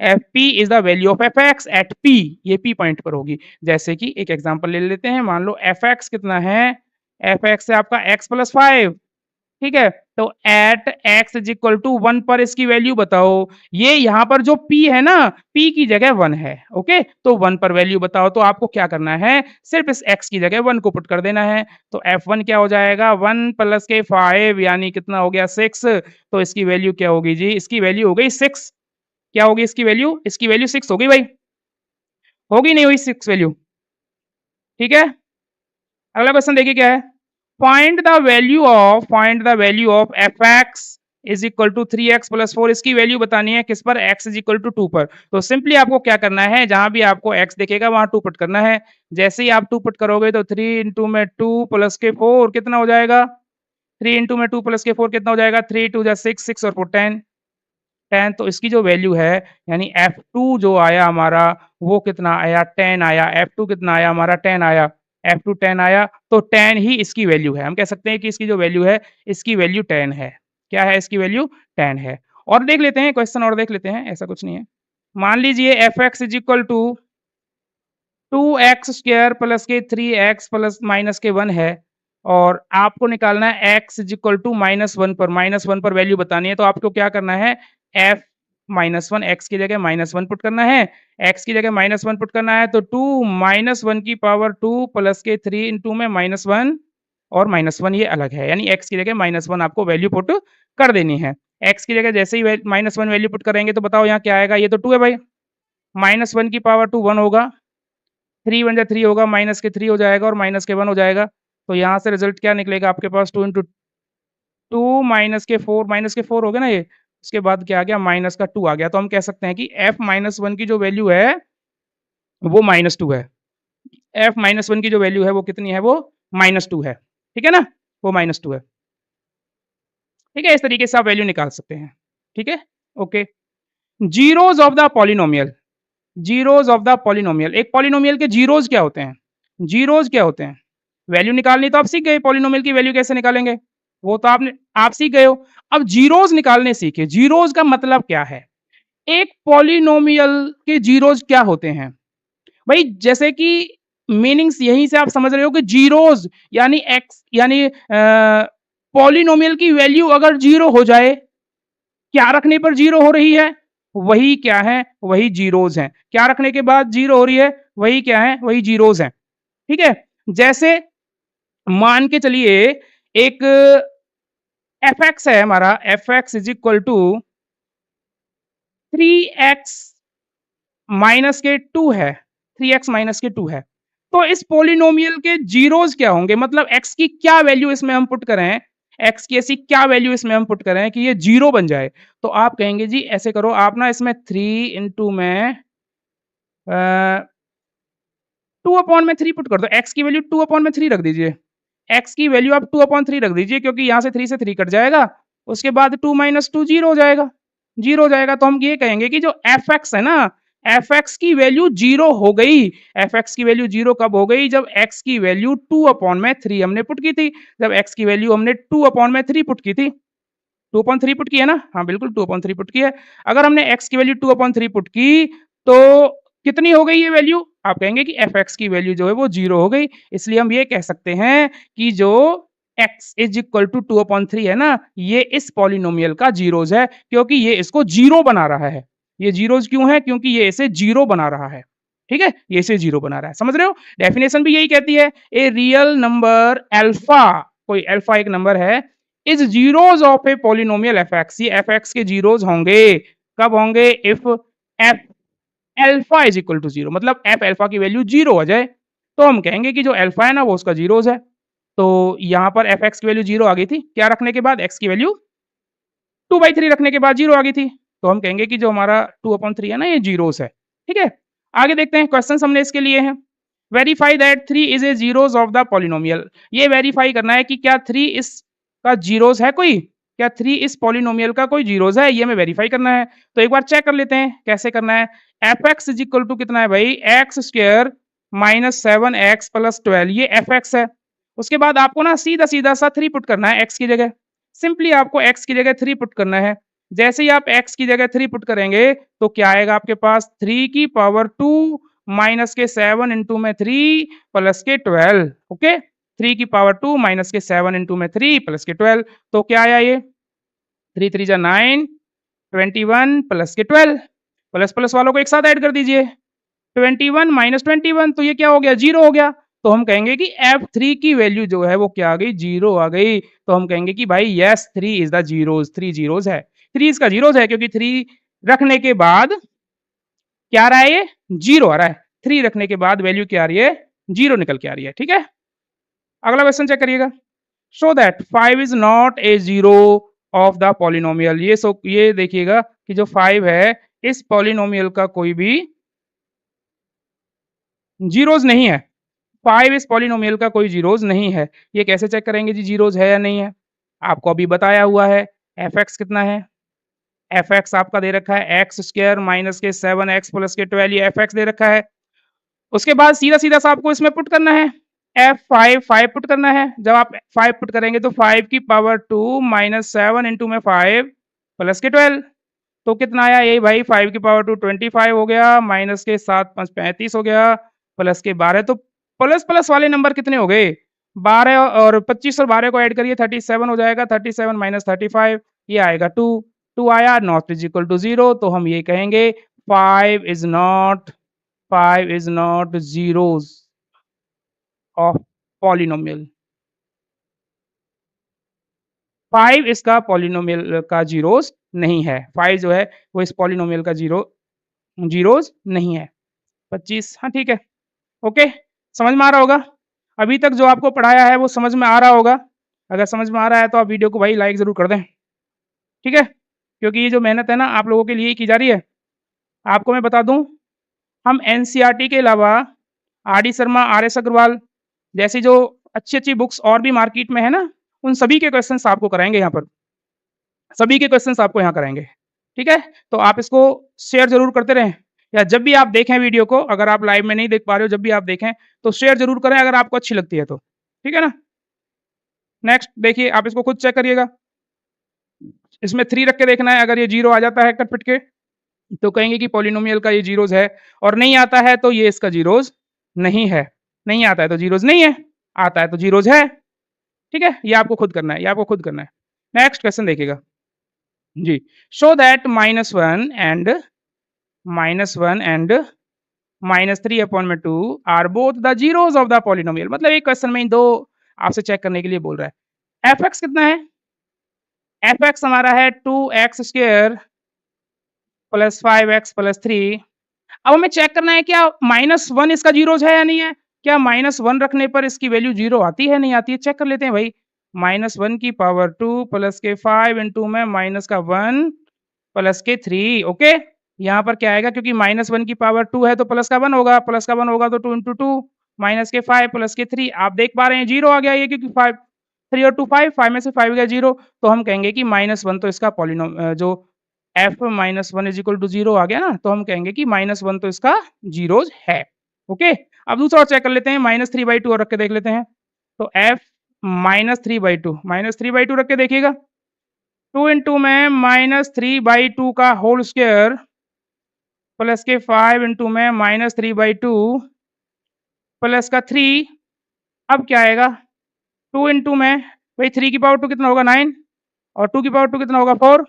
F P is the value of F X at P, ये पी पॉइंट पर होगी। जैसे कि एक एग्जांपल ले लेते हैं, मान लो एफ एक्स कितना है? एफ एक्स है आपका एक्स प्लस 5, ठीक है? तो at X is equal to 1 पर इसकी वैल्यू बताओ। ये यहाँ पर जो p है ना, p की जगह 1 है, ओके? तो 1 पर वैल्यू बताओ, तो आपको क्या करना है? सिर्फ इस x की जगह 1 को पुट कर देना है। तो f1 क्या हो जाएगा? 1 प्लस के 5 यानी कितना हो गया? 6। तो इसकी वैल्यू क्या होगी जी? इसकी वैल्यू हो गई 6। क्या होगी इसकी वैल्यू? इसकी वैल्यू 6 हो गई भाई। होगी नहीं हुई 6 वैल्यू? ठीक है? अगला क्वेश्चन देखिए क्या है? Find the value of F X is equal to 3x plus 4, इसकी वैल्यू बतानी है किस पर? x इज इक्वल टू 2 पर। तो सिंपली आपको क्या करना है, जहां भी आपको x दिखेगा वहां 2 पुट करना है। जैसे ही आप 2 पुट करोगे तो 3 इंटू में 2 प्लस के 4 कितना हो जाएगा? 3 इंटू में 2 प्लस के 4 कितना हो जाएगा? 3 टू जा 6, 6 और 4 10, 10। तो इसकी जो वैल्यू है यानी F2 जो आया हमारा वो कितना आया? 10 आया। F2 कितना आया हमारा? 10 आया। F2 10 आया, तो 10 ही इसकी वैल्यू है। हम कह सकते हैं कि इसकी जो वैल्यू है, इसकी वैल्यू 10 है। क्या है? इसकी वैल्यू 10 है। और देख लेते हैं क्वेश्चन, और देख लेते हैं, ऐसा कुछ नहीं है। मान लीजिए fx is equal to 2x square plus के 3x प्लस माइनस के 1 है, और आपको निकालना है x इज इक्वल टू -1 पर, -1 पर वैल्यू बतानी है। तो आपको क्या करना है? f -1, x की जगह -1 पुट करना है। x की जगह -1 पुट करना है तो 2 -1 की पावर 2 प्लस के 3 इंटू में -1, और -1 ये अलग है, यानी x की जगह -1 आपको वैल्यू पुट कर देनी है। x की जगह जैसे ही -1 वैल्यू पुट करेंगे तो बताओ यहाँ क्या आएगा? ये तो 2 है भाई, -1 की पावर 2 1 होगा, 3 1 जा 3 होगा, माइनस के 3 हो जाएगा और माइनस के 1 हो जाएगा। तो यहाँ से रिजल्ट क्या निकलेगा आपके पास? 2 इंटू 2 माइनस के 4 हो गया ना ये। उसके बाद क्या आ गया? माइनस का 2 आ गया। तो हम कह सकते हैं कि f-1 की जो वैल्यू है वो -2 है। f-1 की जो वैल्यू है वो कितनी है? वो -2 है। ठीक है ना? वो -2 है। ठीक है? इस तरीके से आप वैल्यू निकाल सकते हैं। ठीक है? Okay. Zeros of the polynomial, zeros of the polynomial, एक पॉलिनोमियल के ज़ीरोज़ क्या होते हैं? ज़ीरोज़ क्या होते हैं? वैल्यू निकालनी तो आप सीख गए, पॉलिनोमियल की वैल्यू कैसे निकालेंगे? वो तो आप सीख गए हो। अब ज़ीरोज़ निकालने सीखे। ज़ीरोज़ का मतलब क्या है? एक पॉलिनोमियल के ज़ीरोज़ क्या होते हैं? भाई जैसे कि मीनिंग्स यहीं से आप समझ रहे हो कि ज़ीरोज़ यानी एक्स यानी पॉलिनोमियल की वैल्यू अगर 0 हो जाए, क्या रखने पर 0 हो रही है? वही क्या है? वही ज़ीरोज़ हैं। क्या रखने के बाद 0 हो रही है? वही क्या है? वही ज़ीरोज़ हैं। ठीक है? जैसे मान के चलिए एक एफ एक्स है हमारा, F X is equal to 3x minus के 2 है, 3x माइनस के 2 है। तो इस पॉलिनोमियल के जीरोस क्या होंगे, मतलब x की क्या वैल्यू इसमें हम पुट करें, x की ऐसी क्या वैल्यू इसमें हम पुट करें कि ये जीरो बन जाए। तो आप कहेंगे जी ऐसे करो, आप ना इसमें 3 इंटू में 2 अपॉन में 3 पुट कर दो, x की वैल्यू 2 अपॉन में 3 रख दीजिए। x की वैल्यू आप 2 अपॉन 3 रख दीजिए, क्योंकि यहाँ से 3 से 3 कट जाएगा, उसके बाद 2 माइनस 2 जीरो हो जाएगा, जीरो हो जाएगा। तो हम ये कहेंगे कि जो fx है ना, fx की वैल्यू जीरो हो गई। fx की वैल्यू जीरो कब हो गई, जब x की वैल्यू 2 अपॉन में 3 हमने पुट की थी। जब x की वैल्यू हमने 2 अपॉन में 3 पुट की थी, 2 अपॉन 3 पुट की है ना, हाँ बिल्कुल 2 अपॉन 3 पुट की है। अगर हमने x की वैल्यू 2 अपॉन 3 पुट की तो कितनी हो गई ये वैल्यू, आप कहेंगे कि fx की वैल्यू जो है वो जीरो हो गई। इसलिए हम ये कह सकते हैं कि जो x is equal to 2 upon 3 है ना, ये इस पॉलिनोमियल का जीरोज है, क्योंकि ये इसको जीरो बना रहा है। ये जीरोज क्यों है, क्योंकि ये इसे जीरो बना रहा है। ठीक है, ये इसे जीरो बना रहा है, समझ रहे हो। डेफिनेशन भी यही कहती है, ए रियल नंबर अल्फा, कोई अल्फा एक नंबर है, is zeros of a polynomial fx, ये fx के जीरोज होंगे। कब होंगे, if f alpha is equal to zero, मतलब f अल्फा की वैल्यू जीरो हो जाए तो हम कहेंगे कि जो अल्फा है ना वो उसका जीरोज है। तो यहाँ पर fx की वैल्यू जीरो आ गई थी, क्या रखने के बाद, x की वैल्यू 2/3 रखने के बाद जीरो आ गई थी। तो हम कहेंगे कि जो हमारा 2/3 है ना, ये जीरोस है। ठीक है, आगे देखते हैं क्वेश्चंस हमने इसके लिए हैं। Verify that 3 is a zeros of the polynomial, ये वेरीफाई करना है कि क्या 3 इसका जीरोस है कोई, क्या 3 इस पॉलिनोमियल का कोई जीरोस है, ये हमें वेरीफाई करना है। तो एक बार चेक कर लेते हैं कैसे करना है। fx इज इक्वल टू कितना है भाई, x square minus 7x plus 12, ये fx है। उसके बाद आपको ना सीधा सीधा सा 3 पुट करना है x की जगह, सिंपली आपको x की जगह 3 पुट करना है। जैसे ही आप x की जगह 3 पुट करेंगे तो क्या आएगा आपके पास, 3 की पावर 2 माइनस के 7 इंटू में 3 प्लस के 12। ओके, 3 की पावर 2 माइनस के 7 इंटू में 3 प्लस के 12, तो क्या आया ये 3 3 जा 9, 21 प्लस के 12, प्लस प्लस वालों को एक साथ ऐड कर दीजिए, 21 माइनस 21, तो ये क्या हो गया, जीरो हो गया। तो हम कहेंगे कि f3 की वैल्यू जो है वो क्या आ गई, जीरो आ गई। तो हम कहेंगे कि भाई yes 3 is the zeros, 3 zeros है, 3 इसका जीरोस है, क्योंकि 3 रखने के बाद क्या आ रहा है, ये जीरो आ रहा है। 3 रखने के बाद वैल्यू क्या आ रही है, जीरो निकल के आ रही है। ठीक है, अगला क्वेश्चन चेक करिएगा। Show that 5 is not a zero of the polynomial, ये देखिएगा कि जो 5 है इस पॉलिनोमियल का कोई भी जीरोस नहीं है। 5 इस पॉलिनोमियल का कोई जीरोस नहीं है। ये कैसे चेक करेंगे जी जीरोस है या नहीं है, आपको अभी बताया हुआ है। fx कितना है, fx आपका दे रखा है एक्स स्क्वायर माइनस के 7x प्लस के 12, ये fx दे रखा है। उसके बाद सीधा सीधा सा आपको इसमें पुट करना है, f5 5 पुट करना है। जब आप 5 पुट करेंगे तो 5 की पावर 2 माइनस 7 इंटू में 5 प्लस के 12, तो कितना आया, यही भाई 5 की पावर 2 25 हो गया, माइनस के 7 5 35 हो गया, प्लस के 12, तो प्लस प्लस वाले नंबर कितने हो गए, 12 और 25 और 12 को ऐड करिए 37 हो जाएगा, 37 माइनस 35 ये आएगा 2, 2 आया, नॉट इज इक्वल टू 0। तो हम ये कहेंगे 5 is not, 5 is not zeros of polynomial, 5 इसका पॉलिनोमियल का जीरोस नहीं है। 5 जो है वो इस पॉलिनोमियल का जीरोस नहीं है। 25, हाँ ठीक है, ओके, समझ में आ रहा होगा। अभी तक जो आपको पढ़ाया है वो समझ में आ रहा होगा। अगर समझ में आ रहा है तो आप वीडियो को भाई लाइक ज़रूर कर दें, ठीक है? क्योंकि ये जो मेहनत है ना आप लोगों के लिए ही की जा रही है। आपको मैं बता दूँ, हम एनसीईआरटी के अलावा R D Sharma, R S Agarwal जैसी जो अच्छी-अच्छी बुक्स और भी मार्केट में है ना, उन सभी के क्वेश्चंस आपको कराएँगे यहाँ पर। सभी के क्वेश्चंस आपको यहाँ कराएँगे, ठीक है? तो आप इसको शेयर ज़रूर करते रहें, या जब भी आप देखें वीडियो को, अगर आप लाइव में नहीं देख पा रहे हो, जब भी आप देखें तो शेयर ज़रूर करें अगर आपको अच्छी लगती है तो, ठीक है ना? नेक्स्ट देखिए, आप इसको खुद चेक करिएगा। इसमें 3 रख के देखना है, अगर ये 0 आ जाता है कट-पिट के तो कहेंगे कि पॉलिनोमियल का ये जीरोज़ है, और नहीं आता है तो ये इसका जीरोज़ नहीं है। नहीं आता है तो जीरोज़ नहीं है, आता है तो जीरोज़ है, ठीक है? ये आपको खुद करना है, ये आपको खुद करना है। नेक्स्ट क्वेश्चन देखिएगा। जी, show that -1 and -3/2 are both the zeros of the polynomial, मतलब एक क्वेश्चन में इन 2 आपसे चेक करने के लिए बोल रहा है। fx कितना है? fx हमारा है 2x² + 5x + 3। अब हमें चेक करना है क्या -1 इसका जीरोज़ है या नहीं है? क्या -1 रखने पर इसकी वैल्यू 0 आती है, नहीं आती है? चेक कर लेते हैं भाई। -1 की पावर 2 प्लस के 5 इंटू में माइनस का 1 प्लस के 3 ओके? यहाँ पर क्या आएगा क्योंकि -1 की पावर 2 है तो प्लस का 1 होगा, प्लस का 1 होगा तो 2 इंटू 2 माइनस के 5 प्लस के 3 आप देख पा रहे हैं 0 आ गया ये क्योंकि 5 3 और 2 5 5 में से 5 गया 0 तो हम कहेंगे कि -1 तो इसका जो f -1 इज़ इक्वल टू 0 आ गया ना, तो हम कहेंगे कि -1 तो इसका ज़ीरोज़ है, ओके? अब दूसरा और चेक कर लेते हैं -3/2 और रख के देख लेते हैं। तो f -3/2 रख के देखिएगा। 2 इंटू में -3/2 का होल स्क्वायर प्लस के 5 इंटू में -3/2 प्लस का 3 अब क्या आएगा 2 इंटू में भाई 3 की पावर 2 कितना होगा 9 और 2 की पावर 2 कितना होगा 4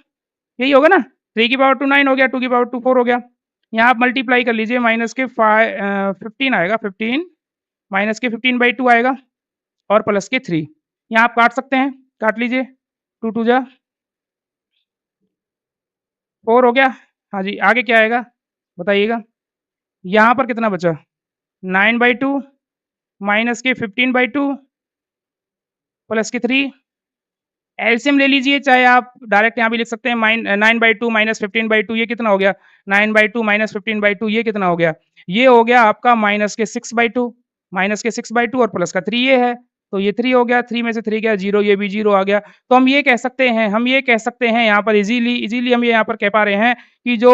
यही होगा ना 3 की पावर 2 9 हो गया 2 की पावर 2 4 हो गया यहाँ आप मल्टीप्लाई कर लीजिए माइनस के 15 आएगा 15 माइनस के 15/2 आएगा और प्लस के 3 यहाँ आप काट सकते हैं काट लीजिए 2 2 जा 4 हो गया हाँ जी आगे क्या आएगा बताइएगा यहाँ पर कितना बचा 9/2 माइनस के 15/2 प्लस के 3 एलसीएम ले लीजिए चाहे आप डायरेक्ट यहाँ भी लिख सकते हैं 9/2 माइनस 15/2 ये कितना हो गया 9/2 माइनस 15/2 ये कितना हो गया ये हो गया आपका माइनस के 6/2 माइनस के 6/2 और प्लस का 3 ये है तो ये 3 हो गया 3 में से 3 गया 0 ये भी 0 आ गया तो हम ये कह सकते हैं यहाँ पर इजीली हम ये यहाँ पर कह पा रहे हैं कि जो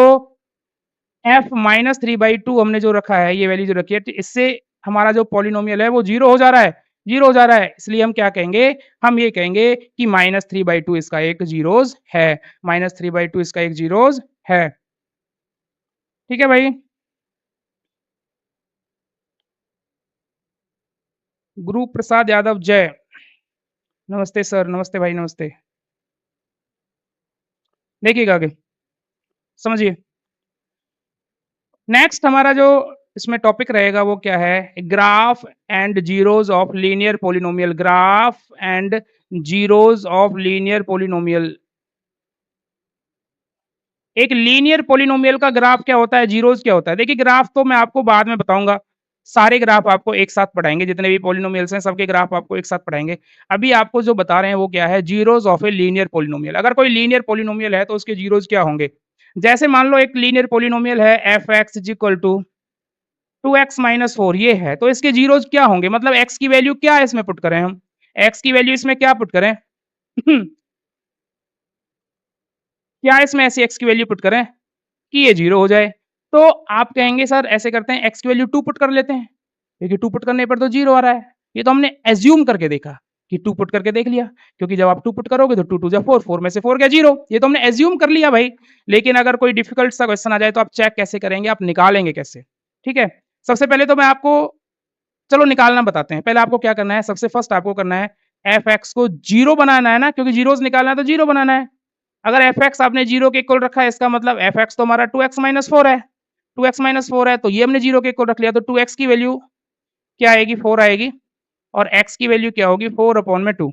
f माइनस 3/2 हमने जो रखा है ये वैल्यू जो रखी है इससे हमारा जो पॉलिनोमियल है वो 0 हो जा रहा है 0 हो जा रहा है इसलिए हम क्या कहेंगे हम ये कहेंगे कि -3/2 इसका एक ज़ीरोज़ है -3/2 इसका एक ज़ीरोज़ है ठीक है भाई गुरु प्रसाद यादव जय नमस्ते सर नमस्ते भाई नमस्ते देखिएगा आगे समझिए नेक्स्ट हमारा जो इसमें टॉपिक रहेगा वो क्या है graph and zeros of linear polynomial graph and zeros of linear polynomial एक लीनियर पॉलिनोमियल का ग्राफ क्या होता है जीरोज क्या होता है देखिए ग्राफ तो मैं आपको बाद में बताऊंगा सारे ग्राफ आपको एक साथ पढ़ाएंगे जितने भी पॉलिनोमियल्स हैं सबके ग्राफ आपको एक साथ पढ़ाएंगे अभी आपको जो बता रहे हैं वो क्या है zeros of a linear polynomial अगर कोई लीनियर पॉलिनोमियल है तो उसके जीरोज क्या होंगे जैसे मान लो एक लीनियर पॉलिनोमियल है F X is equal to 2x-4 ये है तो इसके जीरोज क्या होंगे मतलब x की वैल्यू क्या है इसमें पुट करें हम x की वैल्यू इसमें क्या पुट करें क्या इसमें ऐसी x की वैल्यू पुट करें कि ये 0 हो जाए तो आप कहेंगे सर ऐसे करते हैं x की वैल्यू 2 पुट कर लेते हैं क्योंकि 2 पुट करने पर तो 0 आ रहा है ये तो हमने एज्यूम करके देखा कि 2 पुट करके देख लिया क्योंकि जब आप 2 पुट करोगे तो 2 2 जा 4 4 में से 4 गया 0 ये तो हमने एज्यूम कर लिया भाई लेकिन अगर कोई डिफिकल्ट सा क्वेश्चन आ जाए तो आप चेक कैसे करेंगे आप निकालेंगे कैसे ठीक है सबसे पहले तो मैं आपको चलो निकालना बताते हैं पहले आपको क्या करना है सबसे फर्स्ट आपको करना है एफ एक्स को 0 बनाना है ना क्योंकि जीरोस निकालना है तो 0 बनाना है अगर एफ एक्स आपने 0 के इक्वल रखा है इसका मतलब एफ एक्स तो हमारा 2x-4 है 2x-4 है तो ये हमने 0 के इक्वल रख लिया तो 2x की वैल्यू क्या आएगी 4 आएगी और x की वैल्यू क्या होगी 4/2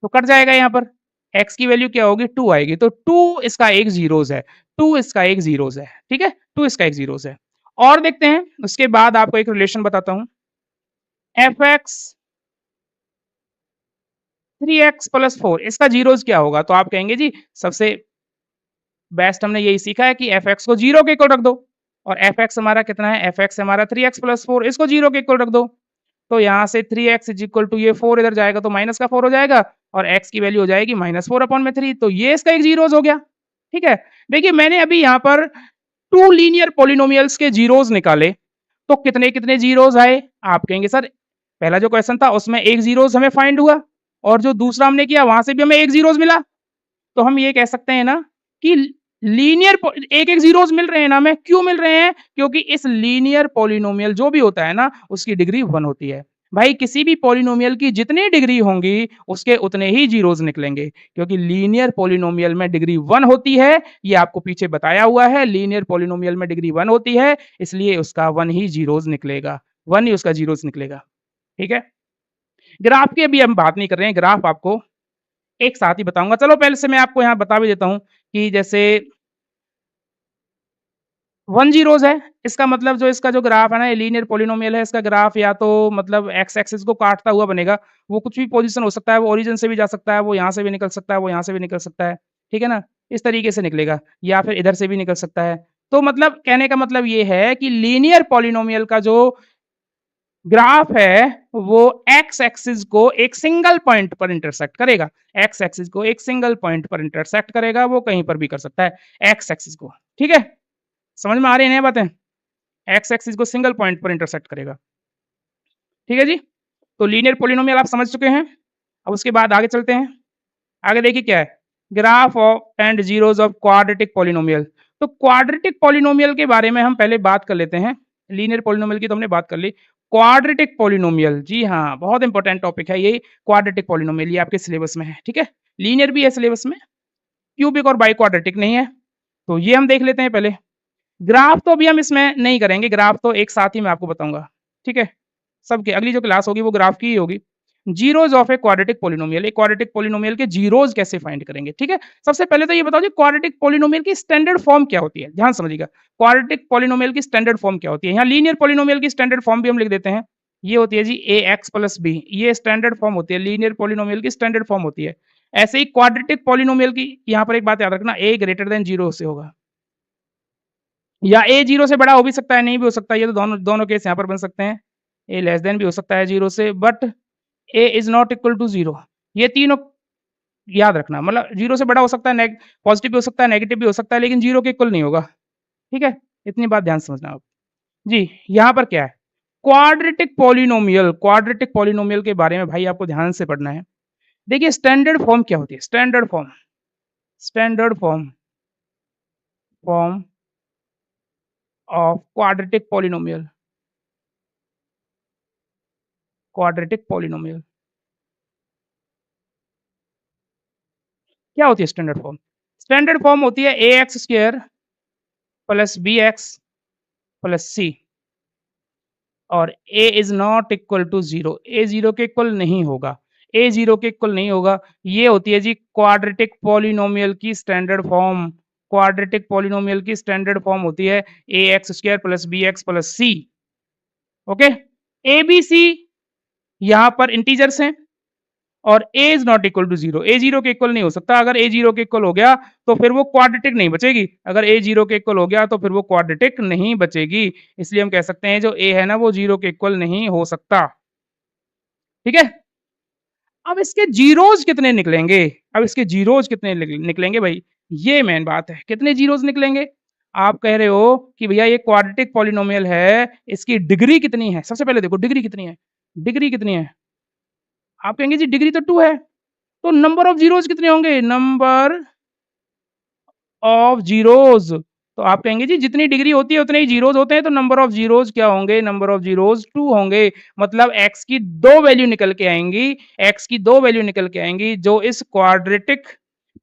तो कट जाएगा यहाँ पर x की वैल्यू क्या होगी 2 आएगी तो 2 इसका एक जीरोस है 2 इसका एक जीरोस है ठीक है 2 इसका एक जीरोस है और देखते हैं उसके बाद आपको एक रिलेशन बताता हूं एफ एक्स 3x+4 इसका जीरोस क्या होगा तो आप कहेंगे जी सबसे बेस्ट हमने यही सीखा है कि एफ एक्स को 0 के इक्वल रख दो और एफ एक्स हमारा कितना है एफ एक्स हमारा 3x+4 इसको 0 के इक्वल रख दो तो यहाँ से 3x इज इक्वल टू ये 4 इधर जाएगा तो माइनस का 4 हो जाएगा और x की वैल्यू हो जाएगी -4/3 तो ये इसका एक जीरोस हो गया ठीक है देखिए मैंने अभी यहाँ पर 2 लीनियर पॉलिनोमियल्स के जीरोस निकाले तो कितने कितने जीरोस आए आप कहेंगे सर पहला जो क्वेश्चन था उसमें एक जीरोस हमें फाइंड हुआ और जो दूसरा हमने किया वहां से भी हमें एक जीरोस मिला तो हम ये कह सकते हैं ना कि लीनियर एक एक जीरोस मिल रहे हैं ना हमें क्यों मिल रहे हैं क्योंकि इस लीनियर पॉलिनोमियल जो भी होता है ना उसकी डिग्री 1 होती है भाई किसी भी पॉलिनोमियल की जितनी डिग्री होंगी उसके उतने ही जीरोस निकलेंगे क्योंकि लीनियर पॉलिनोमियल में डिग्री 1 होती है ये आपको पीछे बताया हुआ है लीनियर पॉलिनोमियल में डिग्री 1 होती है इसलिए उसका 1 ही जीरोस निकलेगा 1 ही उसका जीरोस निकलेगा ठीक है ग्राफ की अभी हम बात नहीं कर रहे हैं ग्राफ आपको एक साथ ही बताऊंगा चलो पहले से मैं आपको यहाँ बता भी देता हूं कि जैसे 1 जीरोस है इसका मतलब जो इसका जो ग्राफ है ना, ये लीनियर पॉलिनोमियल है, इसका ग्राफ या तो मतलब एक्स एक्सिस को काटता हुआ बनेगा, वो कुछ भी पोजीशन हो सकता है, वो ओरिजिन से भी जा सकता है, वो यहाँ से भी निकल सकता है, वो यहाँ से भी निकल सकता है, ठीक है ना? इस तरीके से निकलेगा या फिर इधर से भी निकल सकता है। तो मतलब कहने का मतलब ये है कि लीनियर पॉलिनोमियल का जो ग्राफ है वो एक्स एक्सिस को एक सिंगल पॉइंट पर इंटरसेक्ट करेगा, एक्स एक्सिस को एक सिंगल पॉइंट पर इंटरसेक्ट करेगा, वो कहीं पर भी कर सकता है एक्स एक्सिस को, ठीक है? समझ में आ रही है बातें? एक्स एक्सिस को सिंगल पॉइंट पर इंटरसेक्ट करेगा, ठीक है जी? तो लीनियर पॉलिनोमियल आप समझ चुके हैं। अब उसके बाद आगे चलते हैं। आगे देखिए क्या है, graph of and zeros of quadratic polynomial. तो क्वाड्रेटिक पॉलिनोमियल के बारे में हम पहले बात कर लेते हैं। लीनियर पॉलिनोमियल की तो हमने बात कर ली। क्वाड्रेटिक पॉलिनोमियल, जी हाँ, बहुत इंपॉर्टेंट टॉपिक है ये क्वाड्रेटिक पॉलिनोमियल, ये आपके सिलेबस में है, ठीक है? लीनियर भी है सिलेबस में, क्यूबिक और बाई क्वाड्रेटिक नहीं है। तो ये हम देख लेते हैं पहले। ग्राफ तो अभी हम इसमें नहीं करेंगे, ग्राफ तो एक साथ ही मैं आपको बताऊंगा, ठीक है? सबके अगली जो क्लास होगी वो ग्राफ की ही होगी। Zeros of a quadratic polynomial, एक क्वाड्रेटिक पॉलिनोमियल के जीरोस कैसे फाइंड करेंगे, ठीक है? सबसे पहले तो ये बताओ जी क्वाड्रेटिक पॉलिनोमियल की स्टैंडर्ड फॉर्म क्या होती है, ध्यान समझिएगा। क्वाड्रेटिक पॉलिनोमियल की स्टैंडर्ड फॉर्म क्या होती है? यहाँ लीनियर पॉलिनोमियल की स्टैंडर्ड फॉर्म भी हम लिख देते हैं। ये होती है जी ए एक्स प्लस बी, ये स्टैंडर्ड फॉर्म होती है, लीनियर पॉलिनोमियल की स्टैंडर्ड फॉर्म होती है। ऐसे ही क्वाड्रेटिक पॉलिनोमियल की यहाँ पर एक बात याद रखना, ए ग्रेटर देन जीरो से होगा, या ए जीरो से बड़ा हो भी सकता है, नहीं भी हो सकता, ये तो दोनों दोनों केस यहाँ पर बन सकते हैं। ए लेस देन भी हो सकता है जीरो से, but A is not equal to zero. ये तीनों याद रखना, मतलब जीरो से बड़ा हो सकता है, पॉजिटिव भी हो सकता है, नेगेटिव भी हो सकता है, लेकिन जीरो के इक्वल नहीं होगा, ठीक है? इतनी बात ध्यान समझना आप जी। यहाँ पर क्या है, क्वाड्रेटिक पॉलिनोमियल, क्वाड्रेटिक पॉलिनोमियल के बारे में भाई आपको ध्यान से पढ़ना है। देखिए स्टैंडर्ड फॉर्म क्या होती है, standard form, standard form, form of quadratic polynomial, quadratic polynomial क्या होती है स्टैंडर्ड फॉर्म? स्टैंडर्ड फॉर्म होती है A X square plus B X plus C और A is not equal to zero, A zero के इक्वल नहीं होगा, ए zero के इक्वल नहीं होगा। ये होती है जी क्वाड्रेटिक पॉलिनोमियल की स्टैंडर्ड फॉर्म, क्वाड्रेटिक पॉलिनोमियल की स्टैंडर्ड फॉर्म होती है A X square plus B X plus C. Okay, A B C यहाँ पर इंटीजर्स हैं और a is not equal to zero, A zero के इक्वल नहीं हो सकता। अगर a जीरो के इक्वल हो गया तो फिर वो क्वाड्रेटिक नहीं बचेगी, अगर a जीरो के इक्वल हो गया तो फिर वो क्वाड्रेटिक नहीं बचेगी। इसलिए हम कह सकते हैं जो a है ना वो जीरो के इक्वल नहीं हो सकता, ठीक है? अब इसके जीरोज कितने निकलेंगे, अब इसके जीरोज कितने निकलेंगे भाई, ये मेन बात है, कितने जीरोज निकलेंगे? आप कह रहे हो कि भैया ये क्वाड्रेटिक पॉलिनोमियल है, इसकी डिग्री कितनी है? सबसे पहले देखो डिग्री कितनी है, डिग्री कितनी है? आप कहेंगे जी डिग्री तो 2 है, तो नंबर ऑफ जीरोज कितने होंगे? नंबर ऑफ जीरोज, तो आप कहेंगे जी जितनी डिग्री होती है उतने ही जीरोज होते हैं, तो नंबर ऑफ जीरोज क्या होंगे? नंबर ऑफ जीरोज 2 होंगे। मतलब x की 2 वैल्यू निकल के आएंगी, x की 2 वैल्यू निकल के आएंगी जो इस क्वाड्रेटिक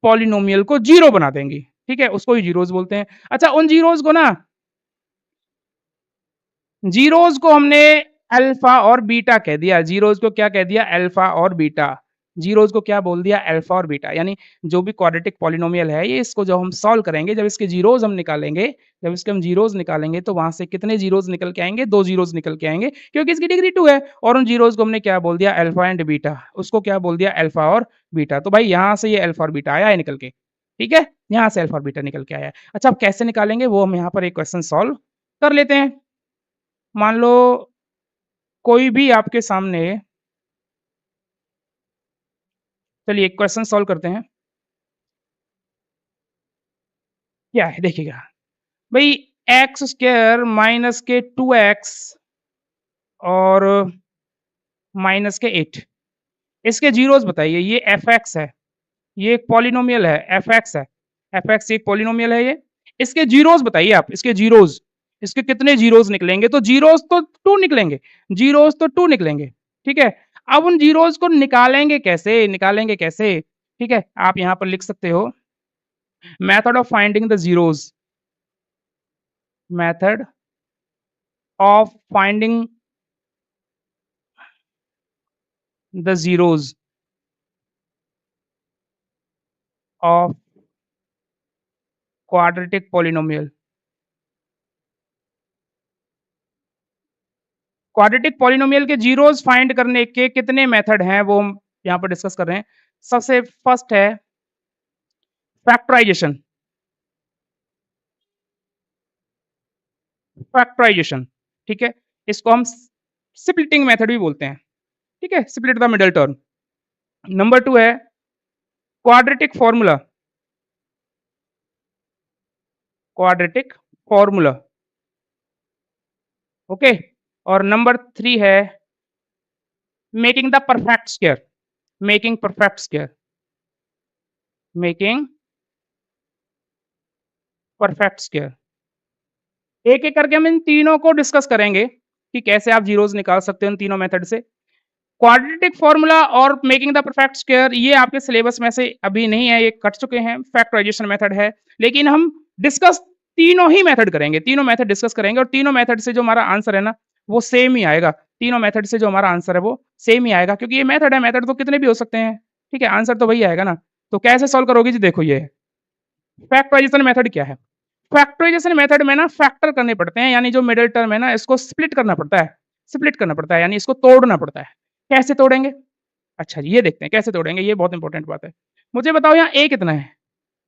पॉलिनोमियल को जीरो बना देंगी, ठीक है? उसको ही जीरोज बोलते हैं। अच्छा, उन जीरोज को ना, जीरोस को हमने अल्फा और बीटा कह दिया, जीरोस को क्या कह दिया? अल्फा और बीटा। जीरोस को क्या बोल दिया? अल्फा और बीटा। यानी जो भी क्वाड्रेटिक पॉलिनोमियल है ये, इसको जब हम सॉल्व करेंगे, जब इसके जीरोस हम निकालेंगे, जब इसके हम जीरोस निकालेंगे तो वहां से कितने जीरोस निकल के आएंगे? 2 जीरोस निकल के आएंगे, क्योंकि इसकी डिग्री 2 है। और उन जीरोस को हमने क्या बोल दिया? Alpha and beta. उसको क्या बोल दिया? अल्फा और बीटा। तो भाई यहाँ से ये अल्फा और बीटा आया है निकल के, ठीक है? यहाँ से अल्फा और बीटा निकल के आया है। अच्छा, अब कैसे निकालेंगे वो हम यहाँ पर एक क्वेश्चन सॉल्व कर लेते हैं। मान लो कोई भी आपके सामने, चलिए एक क्वेश्चन सॉल्व करते हैं। क्या है देखिएगा, भाई एक्स स्क्वायर माइनस के 2x और माइनस के 8, इसके जीरोस बताइए। ये एफ एक्स है, ये एक पॉलिनोमियल है, एफ एक्स है, एफ एक्स एक पॉलिनोमियल है ये। इसके जीरोस बताइए आप, इसके जीरोस, इसके कितने जीरोस निकलेंगे? तो जीरोस तो 2 निकलेंगे, जीरोस तो 2 निकलेंगे, ठीक है? अब उन जीरोस को निकालेंगे कैसे, निकालेंगे कैसे? ठीक है, आप यहाँ पर लिख सकते हो method of finding the zeros, method of finding the zeros of quadratic polynomial, quadratic polynomial के जीरोस फाइंड करने के कितने मेथड हैं वो हम यहाँ पर डिस्कस कर रहे हैं। सबसे फर्स्ट है फैक्टराइजेशन। फैक्टराइजेशन, ठीक है, इसको हम स्प्लिटिंग मेथड भी बोलते हैं, ठीक है, split the middle term. Number 2 है quadratic formula, quadratic formula, okay. और नंबर 3 है making the perfect square, making perfect square, making perfect square. एक एक करके हम इन तीनों को डिस्कस करेंगे कि कैसे आप जीरोस निकाल सकते हो इन तीनों मेथड से। क्वाड्रेटिक फॉर्मूला और मेकिंग द परफेक्ट स्क्वायर ये आपके सिलेबस में से अभी नहीं है, ये कट चुके हैं, फैक्टराइजेशन मेथड है। लेकिन हम डिस्कस तीनों ही मेथड करेंगे, तीनों मेथड डिस्कस करेंगे और तीनों मेथड से जो हमारा आंसर है ना वो सेम ही आएगा। तीनों मेथड से जो हमारा आंसर है वो सेम ही आएगा, क्योंकि ये मेथड है, मेथड तो कितने भी हो सकते हैं, ठीक है, आंसर तो वही आएगा ना। तो कैसे सॉल्व करोगे जी, देखो ये फैक्टराइजेशन मेथड क्या है। फैक्टराइजेशन मेथड में ना फैक्टर करने पड़ते हैं, यानी जो मिडिल टर्म है ना इसको स्प्लिट करना पड़ता है, स्प्लिट करना पड़ता है यानी इसको तोड़ना पड़ता है। कैसे तोड़ेंगे? अच्छा जी, ये देखते हैं कैसे तोड़ेंगे, ये बहुत इंपॉर्टेंट बात है। मुझे बताओ यहाँ ए कितना है?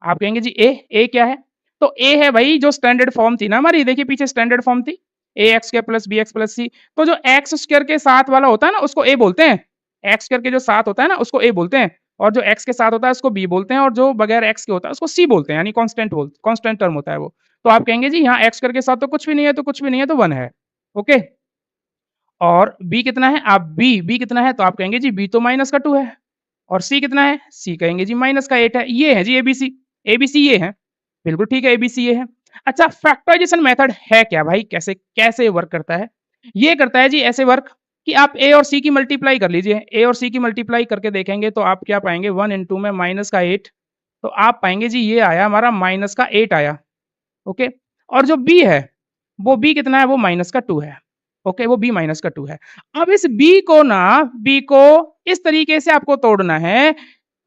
आप कहेंगे जी ए क्या है? तो ए है भाई जो स्टैंडर्ड फॉर्म थी ना हमारी, देखिए पीछे स्टैंडर्ड फॉर्म थी A X square plus B X plus C. तो जो एक्स स्क्वायर के साथ वाला होता है ना उसको ए बोलते हैं, एक्स स्क्वायर के जो साथ होता है ना उसको ए बोलते हैं, और जो एक्स के साथ होता है उसको बी बोलते हैं, और जो बगैर एक्स के होता है उसको सी बोलते हैं, यानी कांस्टेंट टर्म होता है वो। तो आप कहेंगे जी यहाँ एक्स स्क्वायर के साथ तो कुछ भी नहीं है, तो कुछ भी नहीं है तो 1 है, ओके। और बी कितना है? आप बी कितना है? तो आप कहेंगे जी बी तो माइनस का 2 है। और सी कितना है? सी कहेंगे जी माइनस का 8 है। ये है जी एबीसी, एबीसी ये है, बिल्कुल ठीक है, एबीसी ये है। अच्छा, फैक्टराइजेशन मेथड है क्या भाई, कैसे कैसे वर्क करता है? ये करता है जी ऐसे वर्क कि आप ए और सी की मल्टीप्लाई कर लीजिए, ए और सी की मल्टीप्लाई करके देखेंगे तो आप क्या पाएंगे, 1 इंटू में माइनस का 8, तो आप पाएंगे जी ये आया हमारा माइनस का 8 आया, ओके। और जो बी है वो बी कितना है? वो माइनस का 2 है, ओके, वो बी माइनस का 2 है। अब इस बी को इस तरीके से आपको तोड़ना है,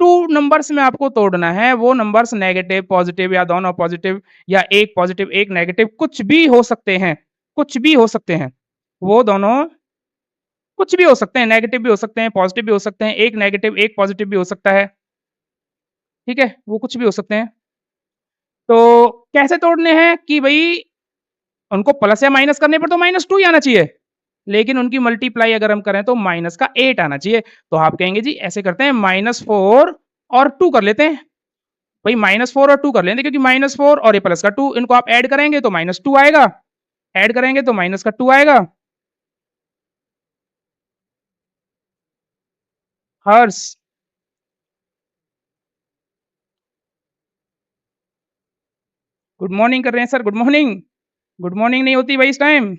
2 नंबर्स में आपको तोड़ना है। वो नंबर्स नेगेटिव पॉजिटिव या दोनों पॉजिटिव या एक पॉजिटिव एक नेगेटिव कुछ भी हो सकते हैं, कुछ भी हो सकते हैं, वो दोनों कुछ भी हो सकते हैं, नेगेटिव भी हो सकते हैं, पॉजिटिव भी हो सकते हैं, एक नेगेटिव एक पॉजिटिव भी हो सकता है, ठीक है, वो कुछ भी हो सकते हैं। तो कैसे तोड़ने हैं कि भाई उनको प्लस या माइनस करने पर तो -2 ही आना चाहिए, लेकिन उनकी मल्टीप्लाई अगर हम करें तो माइनस का 8 आना चाहिए। तो आप कहेंगे जी ऐसे करते हैं -4 और 2 कर लेते हैं। भाई -4 और 2 कर लेंगे, क्योंकि -4 और ये प्लस का 2 इनको आप ऐड करेंगे तो -2 आएगा, ऐड करेंगे तो माइनस का 2 आएगा। हर्ष, गुड मॉर्निंग कर रहे हैं sir, good morning. Good morning नहीं होती भाई इस टाइम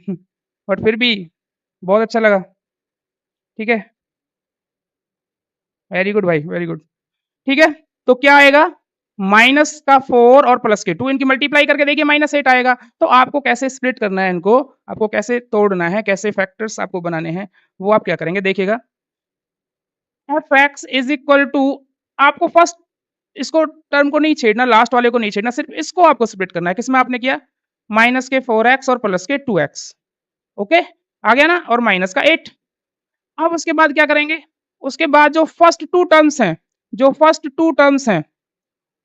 बट फिर भी बहुत अच्छा लगा, ठीक है, वेरी गुड भाई, वेरी गुड, ठीक है। तो क्या आएगा, माइनस का 4 और प्लस के 2 इनकी मल्टीप्लाई करके देखिए -8 आएगा। तो आपको कैसे स्प्लिट करना है इनको, आपको कैसे तोड़ना है, कैसे फैक्टर्स आपको बनाने हैं, वो आप क्या करेंगे देखिएगा। F X is equal to, आपको फर्स्ट इसको टर्म को नहीं छेड़ना, लास्ट वाले को नहीं छेड़ना, सिर्फ इसको आपको स्प्लिट करना है। किसमें आपने किया, माइनस के 4x और प्लस के 2x, ओके, आ गया ना, और माइनस का 8। अब उसके बाद क्या करेंगे, उसके बाद जो फर्स्ट टू टर्म्स हैं, जो फर्स्ट टू टर्म्स हैं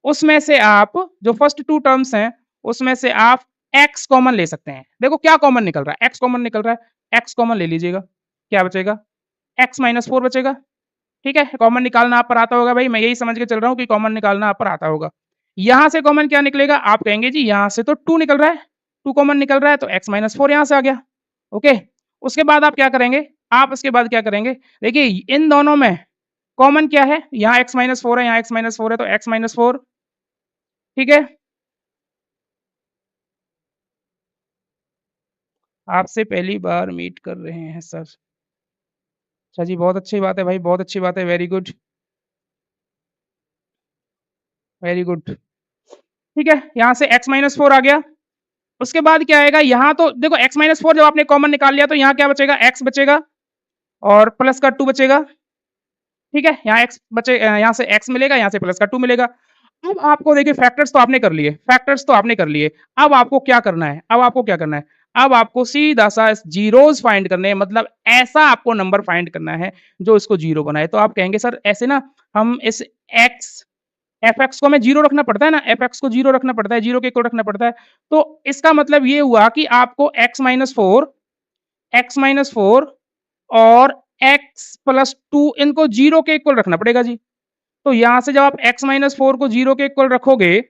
उसमें से आप, जो फर्स्ट टू टर्म्स हैं उसमें से आप x कॉमन ले सकते हैं। देखो क्या कॉमन निकल रहा है, x कॉमन निकल रहा है, x कॉमन ले लीजिएगा, क्या बचेगा, x माइनस 4 बचेगा, ठीक है। कॉमन निकालना आप पर आता होगा भाई, मैं यही समझ के चल रहा हूँ कि कॉमन निकालना आप पर आता होगा। यहाँ से कॉमन क्या निकलेगा, आप कहेंगे जी यहाँ से तो 2 निकल रहा है, 2 कॉमन निकल रहा है, तो x माइनस 4 यहाँ से आ गया, ओके। उसके बाद आप क्या करेंगे, आप उसके बाद क्या करेंगे, देखिए इन दोनों में कॉमन क्या है, यहाँ x माइनस 4 है, यहाँ x माइनस 4 है, तो x माइनस 4, ठीक है। आपसे पहली बार मीट कर रहे हैं सर, अच्छा जी, बहुत अच्छी बात है भाई, बहुत अच्छी बात है, वेरी गुड, वेरी गुड, ठीक है। यहाँ से x माइनस 4 आ गया। उसके बाद क्या आएगा, यहाँ तो देखो x माइनस 4 जब आपने कॉमन निकाल लिया तो यहाँ क्या बचेगा, x बचेगा और प्लस का 2 बचेगा, ठीक है। यहाँ x बचे, यहाँ से x मिलेगा, यहाँ से प्लस का 2 मिलेगा। अब आपको देखिए फैक्टर्स तो आपने कर लिए, फैक्टर्स तो आपने कर लिए, अब आपको क्या करना है, अब आपको क्या करना है, अब आपको सीधा सा जीरोस फाइंड करने हैं, मतलब ऐसा आपको नंबर फाइंड करना है जो इसको जीरो बनाए। तो आप कहेंगे सर ऐसे ना हम इस एक्स एफ एक्स को हमें जीरो रखना पड़ता है ना, एफ एक्स को जीरो रखना पड़ता है, जीरो के इक्वल रखना पड़ता है। तो इसका मतलब ये हुआ कि आपको एक्स माइनस फोर और एक्स प्लस टू इनको जीरो के इक्वल रखना पड़ेगा जी। तो यहां से जब आप एक्स माइनस फोर को जीरो के इक्वल रखोगे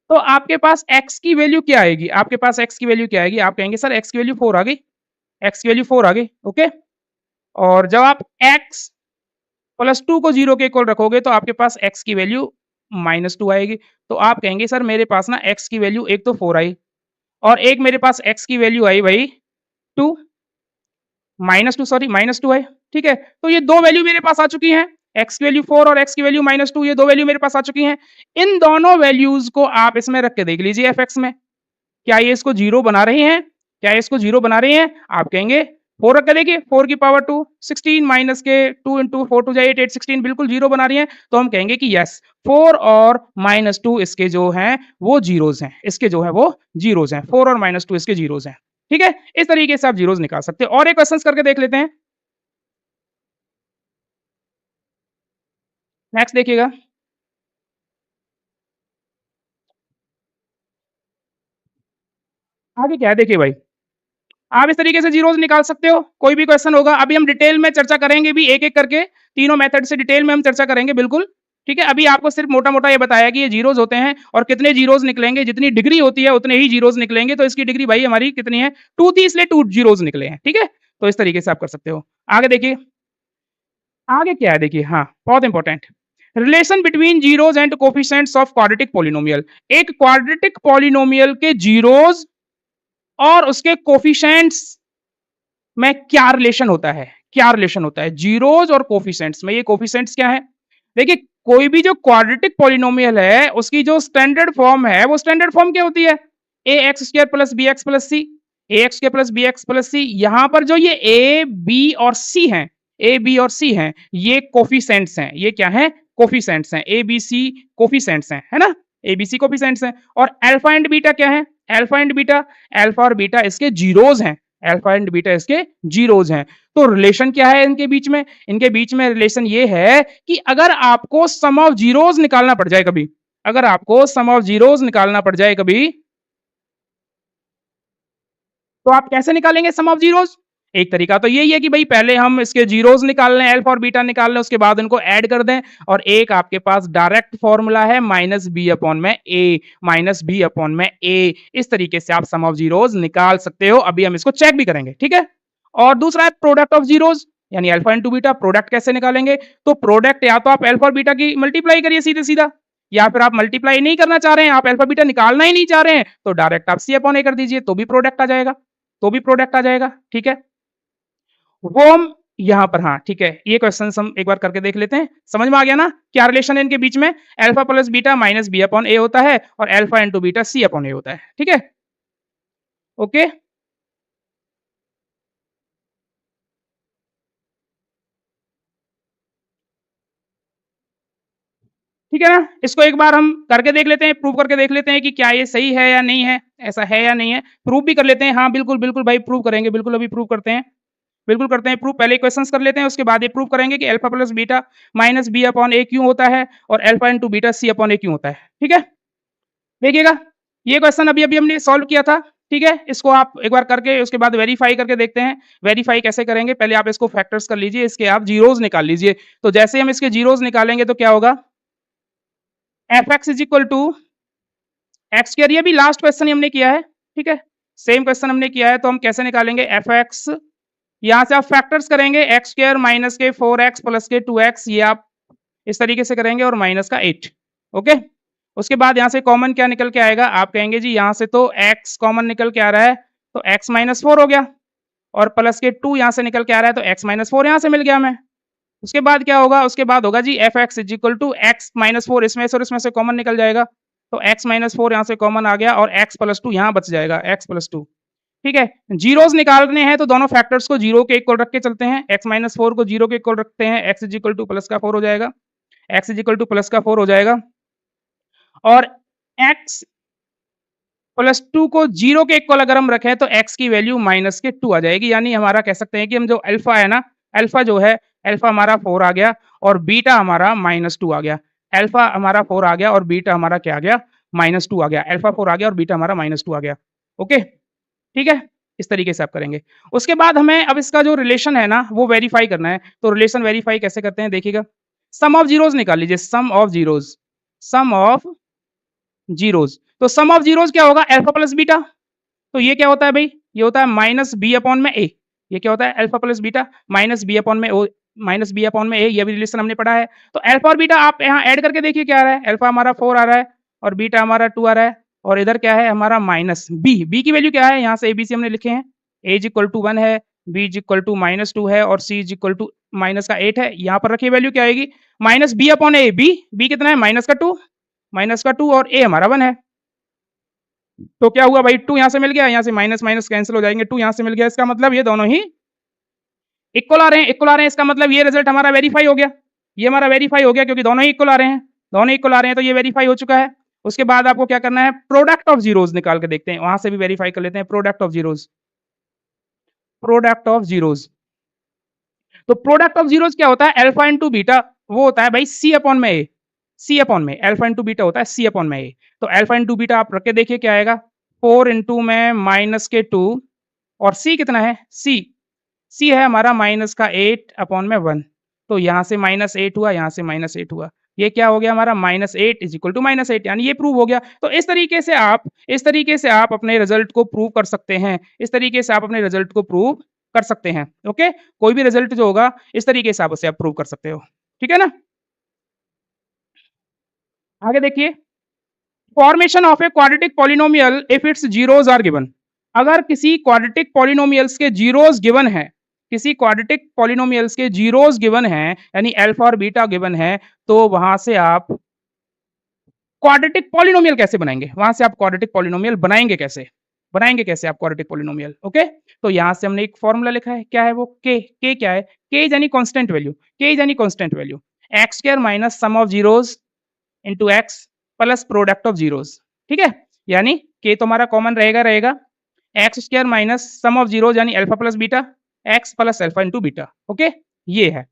तो आपके पास x की वैल्यू क्या आएगी, आपके पास x की वैल्यू क्या आएगी, आप कहेंगे सर x की वैल्यू 4 आ गई, x की वैल्यू 4 आ गई, ओके। और जब आप x प्लस टू को जीरो के इक्वल रखोगे तो आपके पास x की वैल्यू माइनस टू आएगी। तो आप कहेंगे सर मेरे पास ना x की वैल्यू एक तो 4 आई और एक मेरे पास x की वैल्यू आई भाई 2 minus two, sorry minus two है, ठीक है। तो ये दो वैल्यू मेरे पास आ चुकी हैं, x की वैल्यू 4 और x की वैल्यू माइनस टू, ये दो वैल्यू मेरे पास आ चुकी हैं। इन दोनों वैल्यूज को आप इसमें रख के देख लीजिए एफ एक्स में, क्या ये इसको जीरो बना रही हैं, क्या ये इसको जीरो बना रही हैं? आप कहेंगे 4 रख के देखिए, 4 की पावर 2 16 माइनस के 2 इंटू 4 टू जाए 8 8 16 बिल्कुल जीरो बना रही हैं। तो हम कहेंगे कि यस 4 और माइनस टू इसके जो हैं वो जीरोज हैं, इसके जो है वो जीरोज हैं, 4 और माइनस टू इसके जीरोज हैं, ठीक है। इस तरीके से आप जीरोज निकाल सकते हैं। और एक क्वेश्चन करके देख लेते हैं, नेक्स्ट देखिएगा। आगे क्या है देखिए भाई, आप इस तरीके से जीरोस निकाल सकते हो, कोई भी क्वेश्चन होगा अभी हम डिटेल में चर्चा करेंगे भी एक एक करके, तीनों मेथड से डिटेल में हम चर्चा करेंगे बिल्कुल, ठीक है। अभी आपको सिर्फ मोटा मोटा ये बताया कि ये जीरोस होते हैं और कितने जीरोस निकलेंगे, जितनी डिग्री होती है उतने ही जीरोस निकलेंगे। तो इसकी डिग्री भाई हमारी कितनी है, 2 थी, इसलिए 2 जीरोस निकले हैं, ठीक है। तो इस तरीके से आप कर सकते हो। आगे देखिए, आगे क्या है देखिए, हाँ बहुत important, relation between zeros and coefficients of quadratic polynomial. एक क्वाड्रेटिक पॉलिनोमियल के जीरोस और उसके कोफिशिएंट्स में क्या रिलेशन होता है, क्या रिलेशन होता है जीरोस और कोफिशिएंट्स में। ये कोफिशिएंट्स क्या है, देखिए कोई भी जो क्वाड्रेटिक पॉलिनोमियल है उसकी जो स्टैंडर्ड फॉर्म है वो स्टैंडर्ड फॉर्म क्या होती है, A X square plus B X plus C, A X square plus B X plus C. यहां पर जो ये ए बी और सी हैं, ए बी और सी हैं, ये कोफिशिएंट्स हैं, ये क्या है कोफिशिएंट्स हैं, ए बी सी कोफिशिएंट्स हैं, है ना, ए बी सी कोफिशिएंट्स हैं। और अल्फा एंड बीटा क्या है, अल्फा एंड बीटा, अल्फा और बीटा इसके जीरोस हैं, अल्फा एंड बीटा इसके जीरोस हैं। तो रिलेशन क्या है इनके बीच में, इनके बीच में रिलेशन ये है कि अगर आपको सम ऑफ जीरोस निकालना पड़ जाए कभी, अगर आपको सम ऑफ जीरोस निकालना पड़ जाए कभी, तो आप कैसे निकालेंगे सम ऑफ जीरोस। एक तरीका तो यही है कि भाई पहले हम इसके जीरोस निकाल लें, अल्फा और बीटा निकाल लें, उसके बाद उनको ऐड कर दें। और एक आपके पास डायरेक्ट फॉर्मूला है माइनस बी अपॉन में ए, माइनस बी अपॉन में ए। इस तरीके से आप सम ऑफ जीरोस निकाल सकते हो। अभी हम इसको चेक भी करेंगे, ठीक है। और दूसरा है प्रोडक्ट ऑफ जीरोस, यानी अल्फा इंटू बीटा। प्रोडक्ट कैसे निकालेंगे, तो प्रोडक्ट या तो आप अल्फा और बीटा की मल्टीप्लाई करिए सीधे सीधा, या फिर आप मल्टीप्लाई नहीं करना चाह रहे हैं, आप अल्फा बीटा निकालना ही नहीं चाह रहे हैं, तो डायरेक्ट आप सी अपॉन ए कर दीजिए, तो भी प्रोडक्ट आ जाएगा, तो भी प्रोडक्ट आ जाएगा, ठीक है। वो हम यहाँ पर, हाँ ठीक है, ये क्वेश्चन हम एक बार करके देख लेते हैं। समझ में आ गया ना क्या रिलेशन है इनके बीच में, alpha plus beta minus B upon A होता है और alpha into beta C upon A होता है, ठीक है, ओके। ठीक है ना, इसको एक बार हम करके देख लेते हैं, प्रूव करके देख लेते हैं कि क्या ये सही है या नहीं है, ऐसा है या नहीं है। प्रूव भी कर लेते हैं, हाँ बिल्कुल बिल्कुल भाई प्रूव करेंगे, बिल्कुल अभी प्रूव करते हैं, बिल्कुल करते हैं प्रूव। पहले क्वेश्चंस कर लेते हैं, उसके बाद ये प्रूव करेंगे कि alpha plus beta minus B upon A क्यों होता है और alpha into beta C upon A क्यों होता है, ठीक है। देखिएगा, ये क्वेश्चन अभी अभी हमने सॉल्व किया था, ठीक है। इसको आप एक बार करके उसके बाद वेरीफाई करके देखते हैं। वेरीफाई कैसे करेंगे, पहले आप इसको फैक्टर्स कर लीजिए, इसके आप जीरोस निकाल लीजिए। तो जैसे हम इसके जीरोस निकालेंगे तो क्या होगा, F X is equal to X square, ये भी लास्ट क्वेश्चन ही हमने किया है, ठीक है, सेम क्वेश्चन हमने किया है। तो हम कैसे निकालेंगे एफ एक्स, यहाँ से आप फैक्टर्स करेंगे, एक्स स्क्वायर माइनस के 4x प्लस के 2x, ये आप इस तरीके से करेंगे, और माइनस का 8, ओके। उसके बाद यहाँ से कॉमन क्या निकल के आएगा, आप कहेंगे जी यहाँ से तो x कॉमन निकल के आ रहा है, तो x माइनस 4 हो गया, और प्लस के 2 यहाँ से निकल के आ रहा है, तो x माइनस 4 यहाँ से मिल गया हमें। उसके बाद क्या होगा, उसके बाद होगा जी F X is equal to X minus 4, इसमें से और इसमें से कॉमन निकल जाएगा, तो x माइनस 4 यहाँ से कॉमन आ गया, और x प्लस 2 यहाँ बच जाएगा, x प्लस 2, ठीक है। जीरोस निकालने हैं तो दोनों फैक्टर्स को जीरो के इक्वल रख के चलते हैं, x माइनस 4 को जीरो के इक्वल रखते हैं, x is equal two plus का 4 हो जाएगा, x is equal two plus का 4 हो जाएगा, और x प्लस 2 को 0 के इक्वल अगर हम रखें तो x की वैल्यू माइनस के 2 आ जाएगी। यानी हमारा कह सकते हैं कि हम जो अल्फा है ना, अल्फा जो है, अल्फा हमारा 4 आ गया और बीटा हमारा -2 आ गया। अल्फा हमारा 4 आ गया और बीटा हमारा क्या आ गया? -2 आ गया। अल्फा 4 आ गया और बीटा हमारा -2 आ गया। ओके, ठीक है? इस तरीके से आप करेंगे। उसके बाद हमें अब इसका जो रिलेशन है ना, वो वेरीफाई करना है। तो रिलेशन वेरीफाई कैसे करते हैं देखिएगा। सम ऑफ ज़ीरोज़ निकाल लीजिए, sum of zeros, sum of zeros. तो सम ऑफ ज़ीरोज़ क्या होगा? Alpha plus beta. तो ये क्या होता है भई? ये होता है माइनस बी अपॉन में ए। ये क्या होता है? Alpha plus beta minus B upon में ओ, माइनस बी अपॉन में ए, ये भी रिलेशन हमने पढ़ा है। तो अल्फा और बीटा आप यहाँ ऐड करके देखिए क्या आ रहा है? अल्फा हमारा 4 आ रहा है और बीटा हमारा 2 आ रहा है और इधर क्या है हमारा माइनस बी। बी की वैल्यू क्या है? यहाँ से एबीसी हमने लिखे हैं। ए इज इक्वल टू 1 है, बी इज इक्वल टू -2 है और सी इज इक्वल टू माइनस का 8 है। यहाँ पर रखिए वैल्यू क्या आएगी? माइनस बी अपॉन ए, बी, बी कितना है? माइनस का 2 और ए हमारा 1 है। तो क्या हुआ भाई? 2 यहाँ से मिल गया, यहाँ से माइनस माइनस कैंसिल हो जाएंगे, 2 यहाँ से मिल गया। इसका मतलब ये दोनों ही इक्वल आ रहे हैं, इक्वल आ रहे हैं। इसका मतलब ये रिजल्ट हमारा वेरीफाई हो गया। ये हमारा वेरीफाई हो गया क्योंकि दोनों ही इक्वल आ रहे हैं, दोनों इक्वल आ रहे हैं, तो ये वेरीफाई हो चुका है। उसके बाद आपको क्या करना है? प्रोडक्ट ऑफ ज़ीरोज़ निकाल के देखते हैं, वहाँ से भी वेरीफाई कर लेते हैं। Product of zeros, product of zeros. तो प्रोडक्ट ऑफ ज़ीरोज़ क्या होता है? अल्फा इंटू बीटा, वो होता है भाई सी अपॉन में ए, सी अपॉन में। अल्फा इंटू बीटा होता है सी अपॉन में ए। तो अल्फा इंटू बीटा आप रख के देखिए क्या आएगा? 4 इंटू में माइनस के 2 और सी कितना है? सी है हमारा माइनस का 8 अपॉन में 1। तो यहाँ से -8 हुआ, यहाँ से -8 हुआ। ये क्या हो गया हमारा? -8 इज़ इक्वल टू -8, यानी ये प्रूव हो गया। तो इस तरीके से आप अपने रिज़ल्ट को प्रूव कर सकते हैं। इस तरीके से आप अपने रिज़ल्ट को प्रूव कर सकते हैं। ओके? कोई भी रिज़ल्ट जो होगा इस तरीके से आप उसे प्रूव कर सकते हो। ठीक है ना? आगे देखिए, formation of a quadratic polynomial if its zeros are given. अगर किसी क्वाड्रेटिक पॉलिनोमियल्स के ज़ीरोज़ गिवन हैं, किसी क्वाड्रेटिक पॉलिनोमियल्स के ज़ीरोज़ गिवन हैं, यानी अल्फा और बीटा गिवन है, तो वहाँ से आप क्वाड्रेटिक पॉलिनोमियल कैसे बनाएँगे? वहाँ से आप क्वाड्रेटिक पॉलिनोमियल बनाएँगे कैसे? बनाएँगे कैसे आप क्वाड्रेटिक पॉलिनोमियल? ओके? तो यहाँ से हमने एक फ़ॉर्मूला लिखा है, क्या है वो? के। के क्या है? के यानी कांस्टेंट वैल्यू, के यानी constant value. X square minus sum of zeros into X plus product of zeros. ठीक है? यानी के तो हमारा कॉमन रहेगा, X square minus sum of zeros यानी alpha plus beta, X plus alpha into beta. Okay? ये है।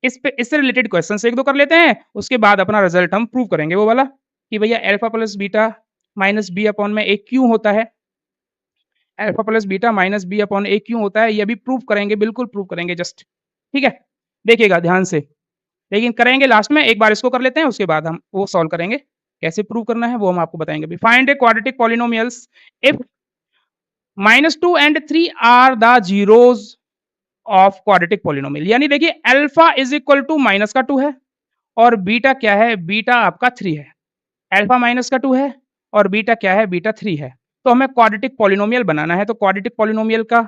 इससे रिलेटेड क्वेश्चंस 1-2 कर लेते हैं, उसके बाद अपना रिजल्ट हम प्रूव करेंगे वो वाला कि भैया alpha plus beta minus B upon में ए क्यों होता है? Alpha plus beta minus B upon A क्यों होता है? ये भी प्रूव करेंगे, बिल्कुल प्रूव करेंगे जस्ट। ठीक है? देखिएगा ध्यान से। लेकिन करेंगे लास्ट में, एक बार इसको कर लेते हैं, उसके बाद हम वो सॉल्व करेंगे। कैसे प्रूव करना है वो हम आपको बताएँगे अभी। Find a quadratic polynomials if -2 and 3 are the zeros of quadratic polynomial. यानी देखिए alpha is equal to minus का 2 है और बीटा क्या है? बीटा आपका 3 है। अल्फा माइनस का 2 है और बीटा क्या है? बीटा 3 है। तो हमें क्वाड्रेटिक पॉलिनोमियल बनाना है। तो क्वाड्रेटिक पॉलिनोमियल का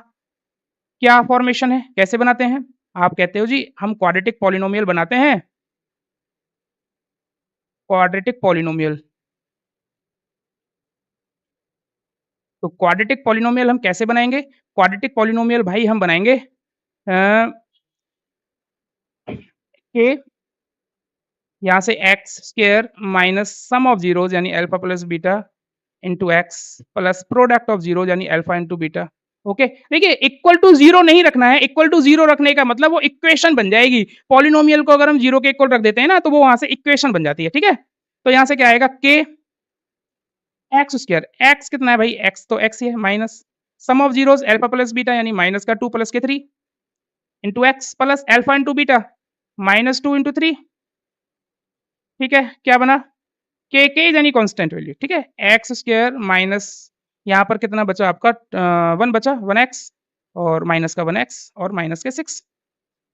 क्या फॉर्मेशन है? कैसे बनाते हैं? आप कहते हो जी हम क्वाड्रेटिक पॉलिनोमियल बनाते हैं, क्वाड्रेटिक पॉलिनोमियल। तो क्वाड्रेटिक पॉलिनोमियल हम कैसे बनाएँगे? क्वाड्रेटिक पॉलिनोमियल भाई हम बनाएँगे के, यहाँ से X square minus sum of zeros यानी alpha plus beta into X plus product of zeros यानी अल्फा इंटू बीटा। ओके? देखिए इक्वल टू 0 नहीं रखना है, इक्वल टू 0 रखने का मतलब वो इक्वेशन बन जाएगी। पॉलिनोमियल को अगर हम 0 के इक्वल रख देते हैं ना, तो वो वहाँ से इक्वेशन बन जाती है, ठीक है? तो यहाँ से क्या आएगा? के एक्स स्क्वायर, एक्स कितना है भाई? एक्स तो एक्स ही है minus sum of zeros alpha plus beta यानी माइनस का 2 प्लस के 3 into X plus alpha into beta -2 into 3। ठीक है? क्या बना? के यानी कांस्टेंट वैल्यू, ठीक है? एक्स स्क्वायर माइनस यहाँ पर कितना बचा आपका 1 बचा 1x और माइनस का 1x और माइनस के 6।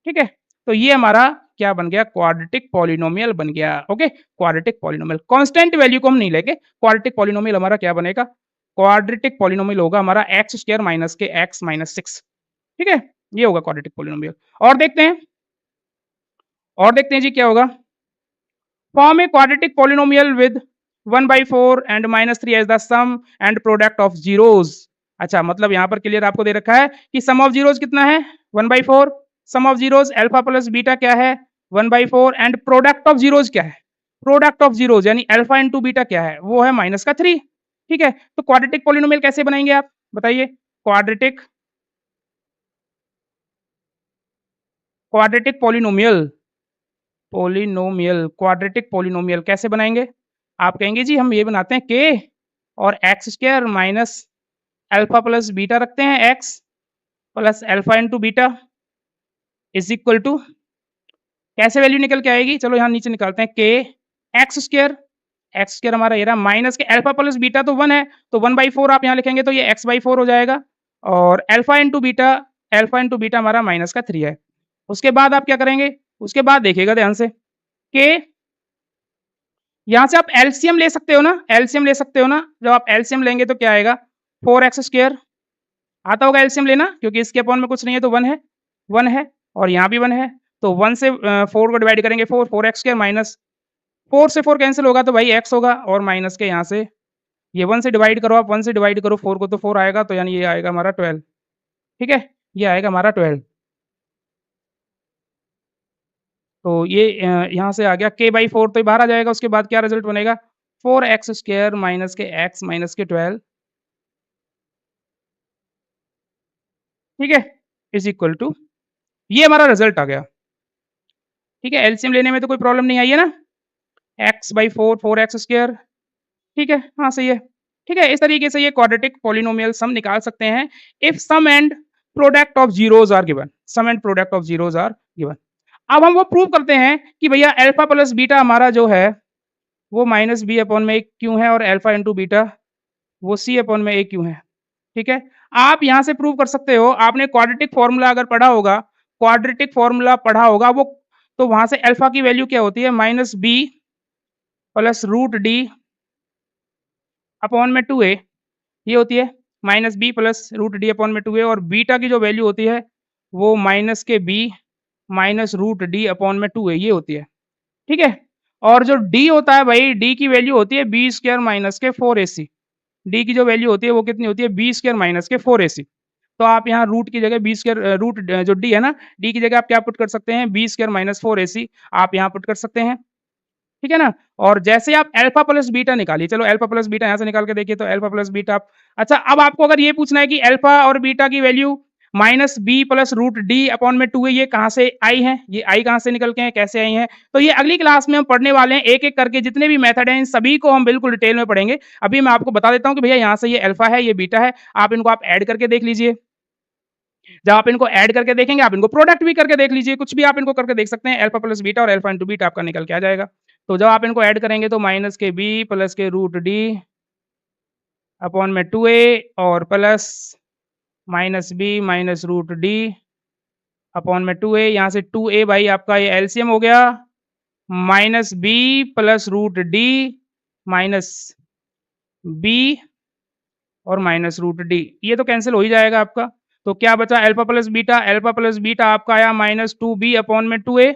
ठीक है? तो ये हमारा क्या बन गया? क्वाड्रेटिक पॉलिनोमियल बन गया। Okay? Quadratic polynomial constant value को हम नहीं लेंगे। क्वाड्रेटिक पॉलिनोमियल हमारा क्या बनेगा? क्वाड्रेटिक पॉलिनोमियल होगा हमारा एक्स स्क्वायर माइनस के x माइनस 6। ठीक है? ये होगा क्वाड्रेटिक पॉलिनोमियल। और देखते हैं जी क्या होगा? Form a quadratic polynomial with 1/4 and -3 as the sum and product of zeros। अच्छा मतलब यहाँ पर क्लियर आपको दे रखा है कि सम ऑफ जीरोज कितना है? 1/4। Sum of zeros alpha plus beta क्या है? 1/4 एंड प्रोडक्ट ऑफ जीरोज क्या है? प्रोडक्ट ऑफ जीरोज यानी अल्फा इंटू बीटा क्या है? वो है माइनस का 3। ठीक है? तो क्वाड्रेटिक पॉलिनोमियल कैसे बनाएँगे आप? बताइए। क्वाड्रेटिक क्वाड्रेटिक क्वाड्रेटिक पॉलिनोमियल कैसे बनाएँगे? आप कहेंगे जी हम ये बनाते हैं k और X square minus alpha plus beta रखते हैं, X plus alpha into beta is equal to कैसे वैल्यू निकल के आएगी? चलो यहाँ नीचे निकालते हैं k एक्स स्क्वायर हमारा ये रहा माइनस के अल्फा प्लस बीटा तो 1 है, तो 1/4 आप यहाँ लिखेंगे तो ये x/4 हो जाएगा और अल्फा इंटू बीटा हमारा माइनस का 3 है। उसके बाद आप क्या करेंगे? उसके बाद देखिएगा ध्यान से k यहाँ से आप एलसीएम ले सकते हो ना? एलसीएम ले सकते हो ना? जब आप एलसीएम लेंगे तो क्या आएगा? 4x स्क्वायर आता होगा एलसीएम लेना क्योंकि इसके अपॉन में कुछ नहीं है तो 1 है और यहाँ भी 1 है। तो 1 से 4 को डिवाइड करेंगे 4x स्क्वायर माइनस 4 से 4 कैंसल होगा तो भाई x होगा और माइनस के यहाँ से ये 1 से डिवाइड करो आप 1 से डिवाइड करो 4 को तो 4 आएगा तो यानी ये आएगा हमारा 12 ठीक है? ये आएगा हमारा 12 तो ये यहाँ से आ गया k/4 तो ये बाहर आ जाएगा उसके बाद क्या रिजल्ट बनेगा 4x स्क्वायर माइनस के x माइनस के 12 ठीक है? इज़ इक्वल टू ये हमारा रिजल्ट आ गया। ठीक है? एलसीएम लेने में तो कोई प्रॉब्लम नहीं आई है ना? x/4 4x स्क्वायर ठीक है? हाँ, सही है। ठीक है? इस तरीके से ये क्वाड्रेटिक पॉलिनोमियल सम निकाल सकते हैं if sum and product of zeros are given sum and product of zeros are given. अब हम वो प्रूव करते हैं कि भैया अल्फा प्लस बीटा हमारा जो है वो माइनस बी अपॉन में 1 क्यों है और अल्फा इंटू बीटा वो सी अपॉन में 1 क्यों है। ठीक है? आप यहाँ से प्रूव कर सकते हो आपने क्वाड्रेटिक फ़ॉर्मूला अगर पढ़ा होगा क्वाड्रेटिक फ़ॉर्मूला पढ़ा होगा वो तो वहाँ से अल्फा की वैल्यू क्या होती है minus B plus root D upon में 2a ये होती है minus B plus root D upon में 2a और बीटा की जो वैल्यू होती है वो माइनस के B minus root D upon में 2a ये होती है ठीक है और जो d होता है भाई d की वैल्यू होती है बी स्क्वायर माइनस के 4ac d की जो वैल्यू होती है वो कितनी होती है बी स्क्वायर माइनस के 4ac तो आप यहाँ रूट की जगह बी स्क्वायर रूट जो d है ना d की जगह आप क्या पुट कर सकते हैं बी स्क्वायर माइनस 4ac आप यहाँ पुट कर सकते हैं ठीक है ना? और जैसे आप अल्फा प्लस बीटा निकालिए, चलो अल्फा प्लस बीटा यहाँ से निकाल के देखिए तो अल्फा प्लस बीटा आप अच्छा अब आपको अगर ये पूछना है कि अल्फा और बीटा की value minus B plus root D upon में 2 है ये कहाँ से आई है? ये आई कहाँ से निकल के हैं? कैसे आई हैं? तो ये अगली क्लास में हम पढ़ने वाले हैं एक-एक करके जितने भी मेथड हैं इन सभी को हम बिल्कुल डिटेल में पढ़ेंगे। अभी मैं आपको बता देता हूँ कि भैया यहाँ से ये अल्फा है, ये बीटा है, आप इनको आप ऐड करके देख लीजिए। जब आप इनको ऐड करके देखेंगे आप इनको प्रोडक्ट भी करके देख लीजिए कुछ भी आप इनको करके देख सकते हैं अल्फा प्लस बीटा और अल्फा इंटू बीटा आपका निकल के आ जाएगा तो जब आप इनको ऐड करेंगे तो माइनस के बी प्लस के रूट डी अपॉन में 2a और plus minus B minus root D upon में 2a यहाँ से 2a भाई आपका ये एलसीएम हो गया minus B plus root D minus B और माइनस रूट डी ये तो कैंसिल हो ही जाएगा आपका तो क्या बचा अल्फा प्लस बीटा आपका आया माइनस 2b अपॉन में 2a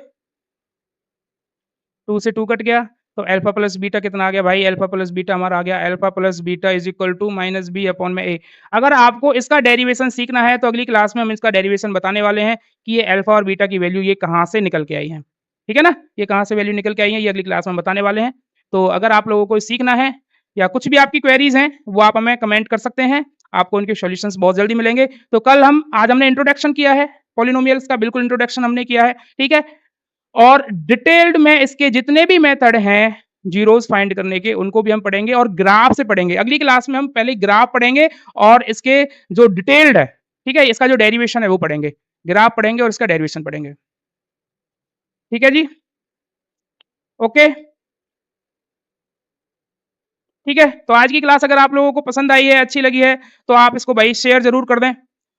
2 से 2 कट गया तो अल्फा प्लस बीटा कितना आ गया भाई अल्फा प्लस बीटा हमारा आ गया alpha plus beta is equal to minus B upon में a अगर आपको इसका डेरिवेशन सीखना है तो अगली क्लास में हम इसका डेरिवेशन बताने वाले हैं कि ये अल्फा और बीटा की वैल्यू ये कहाँ से निकल के आई है ठीक है ना ये कहाँ से वैल्यू निकल के आई है ये अगली क्लास में बताने वाले हैं तो अगर आप लोगों को सीखना है या कुछ भी आपकी क्वेरीज हैं वो आप हमें कमेंट कर सकते हैं आपको इनके सॉल्यूशंस बहुत जल्दी मिलेंगे तो कल आज हमने इंट्रोडक्शन किया है पॉलिनोमियल्स का बिल्कुल इंट्रोडक्शन हमने किया है ठीक है और डिटेल्ड में इसके जितने भी मेथड हैं जीरोस फाइंड करने के उनको भी हम पढ़ेंगे और ग्राफ से पढ़ेंगे अगली क्लास में हम पहले ग्राफ पढ़ेंगे और इसके जो डिटेल्ड है ठीक है इसका जो डेरिवेशन है वो पढ़ेंगे ग्राफ पढ़ेंगे और इसका डेरिवेशन पढ़ेंगे ठीक है जी ओके ठीक है तो आज की क्लास अगर आप लोगों को पसंद आई है अच्छी लगी है तो आप इसको भाई शेयर जरूर कर दें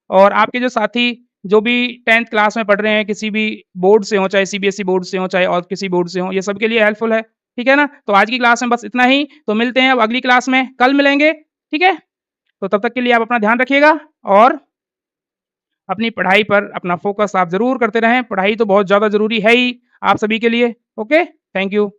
और आपके जो साथी जो भी 10th क्लास में पढ़ रहे हैं किसी भी बोर्ड से हो चाहे सीबीएसई बोर्ड से हो चाहे और किसी बोर्ड से हो ये सबके लिए हेल्पफुल है ठीक है ना तो आज की क्लास में बस इतना ही तो मिलते हैं अब अगली क्लास में कल मिलेंगे ठीक है तो तब तक के लिए आप अपना ध्यान रखिएगा और अपनी पढ़ाई पर अपना फोकस आप जरूर करते रहें पढ़ाई तो बहुत ज़्यादा जरूरी है ही आप सभी के लिए ओके थैंक यू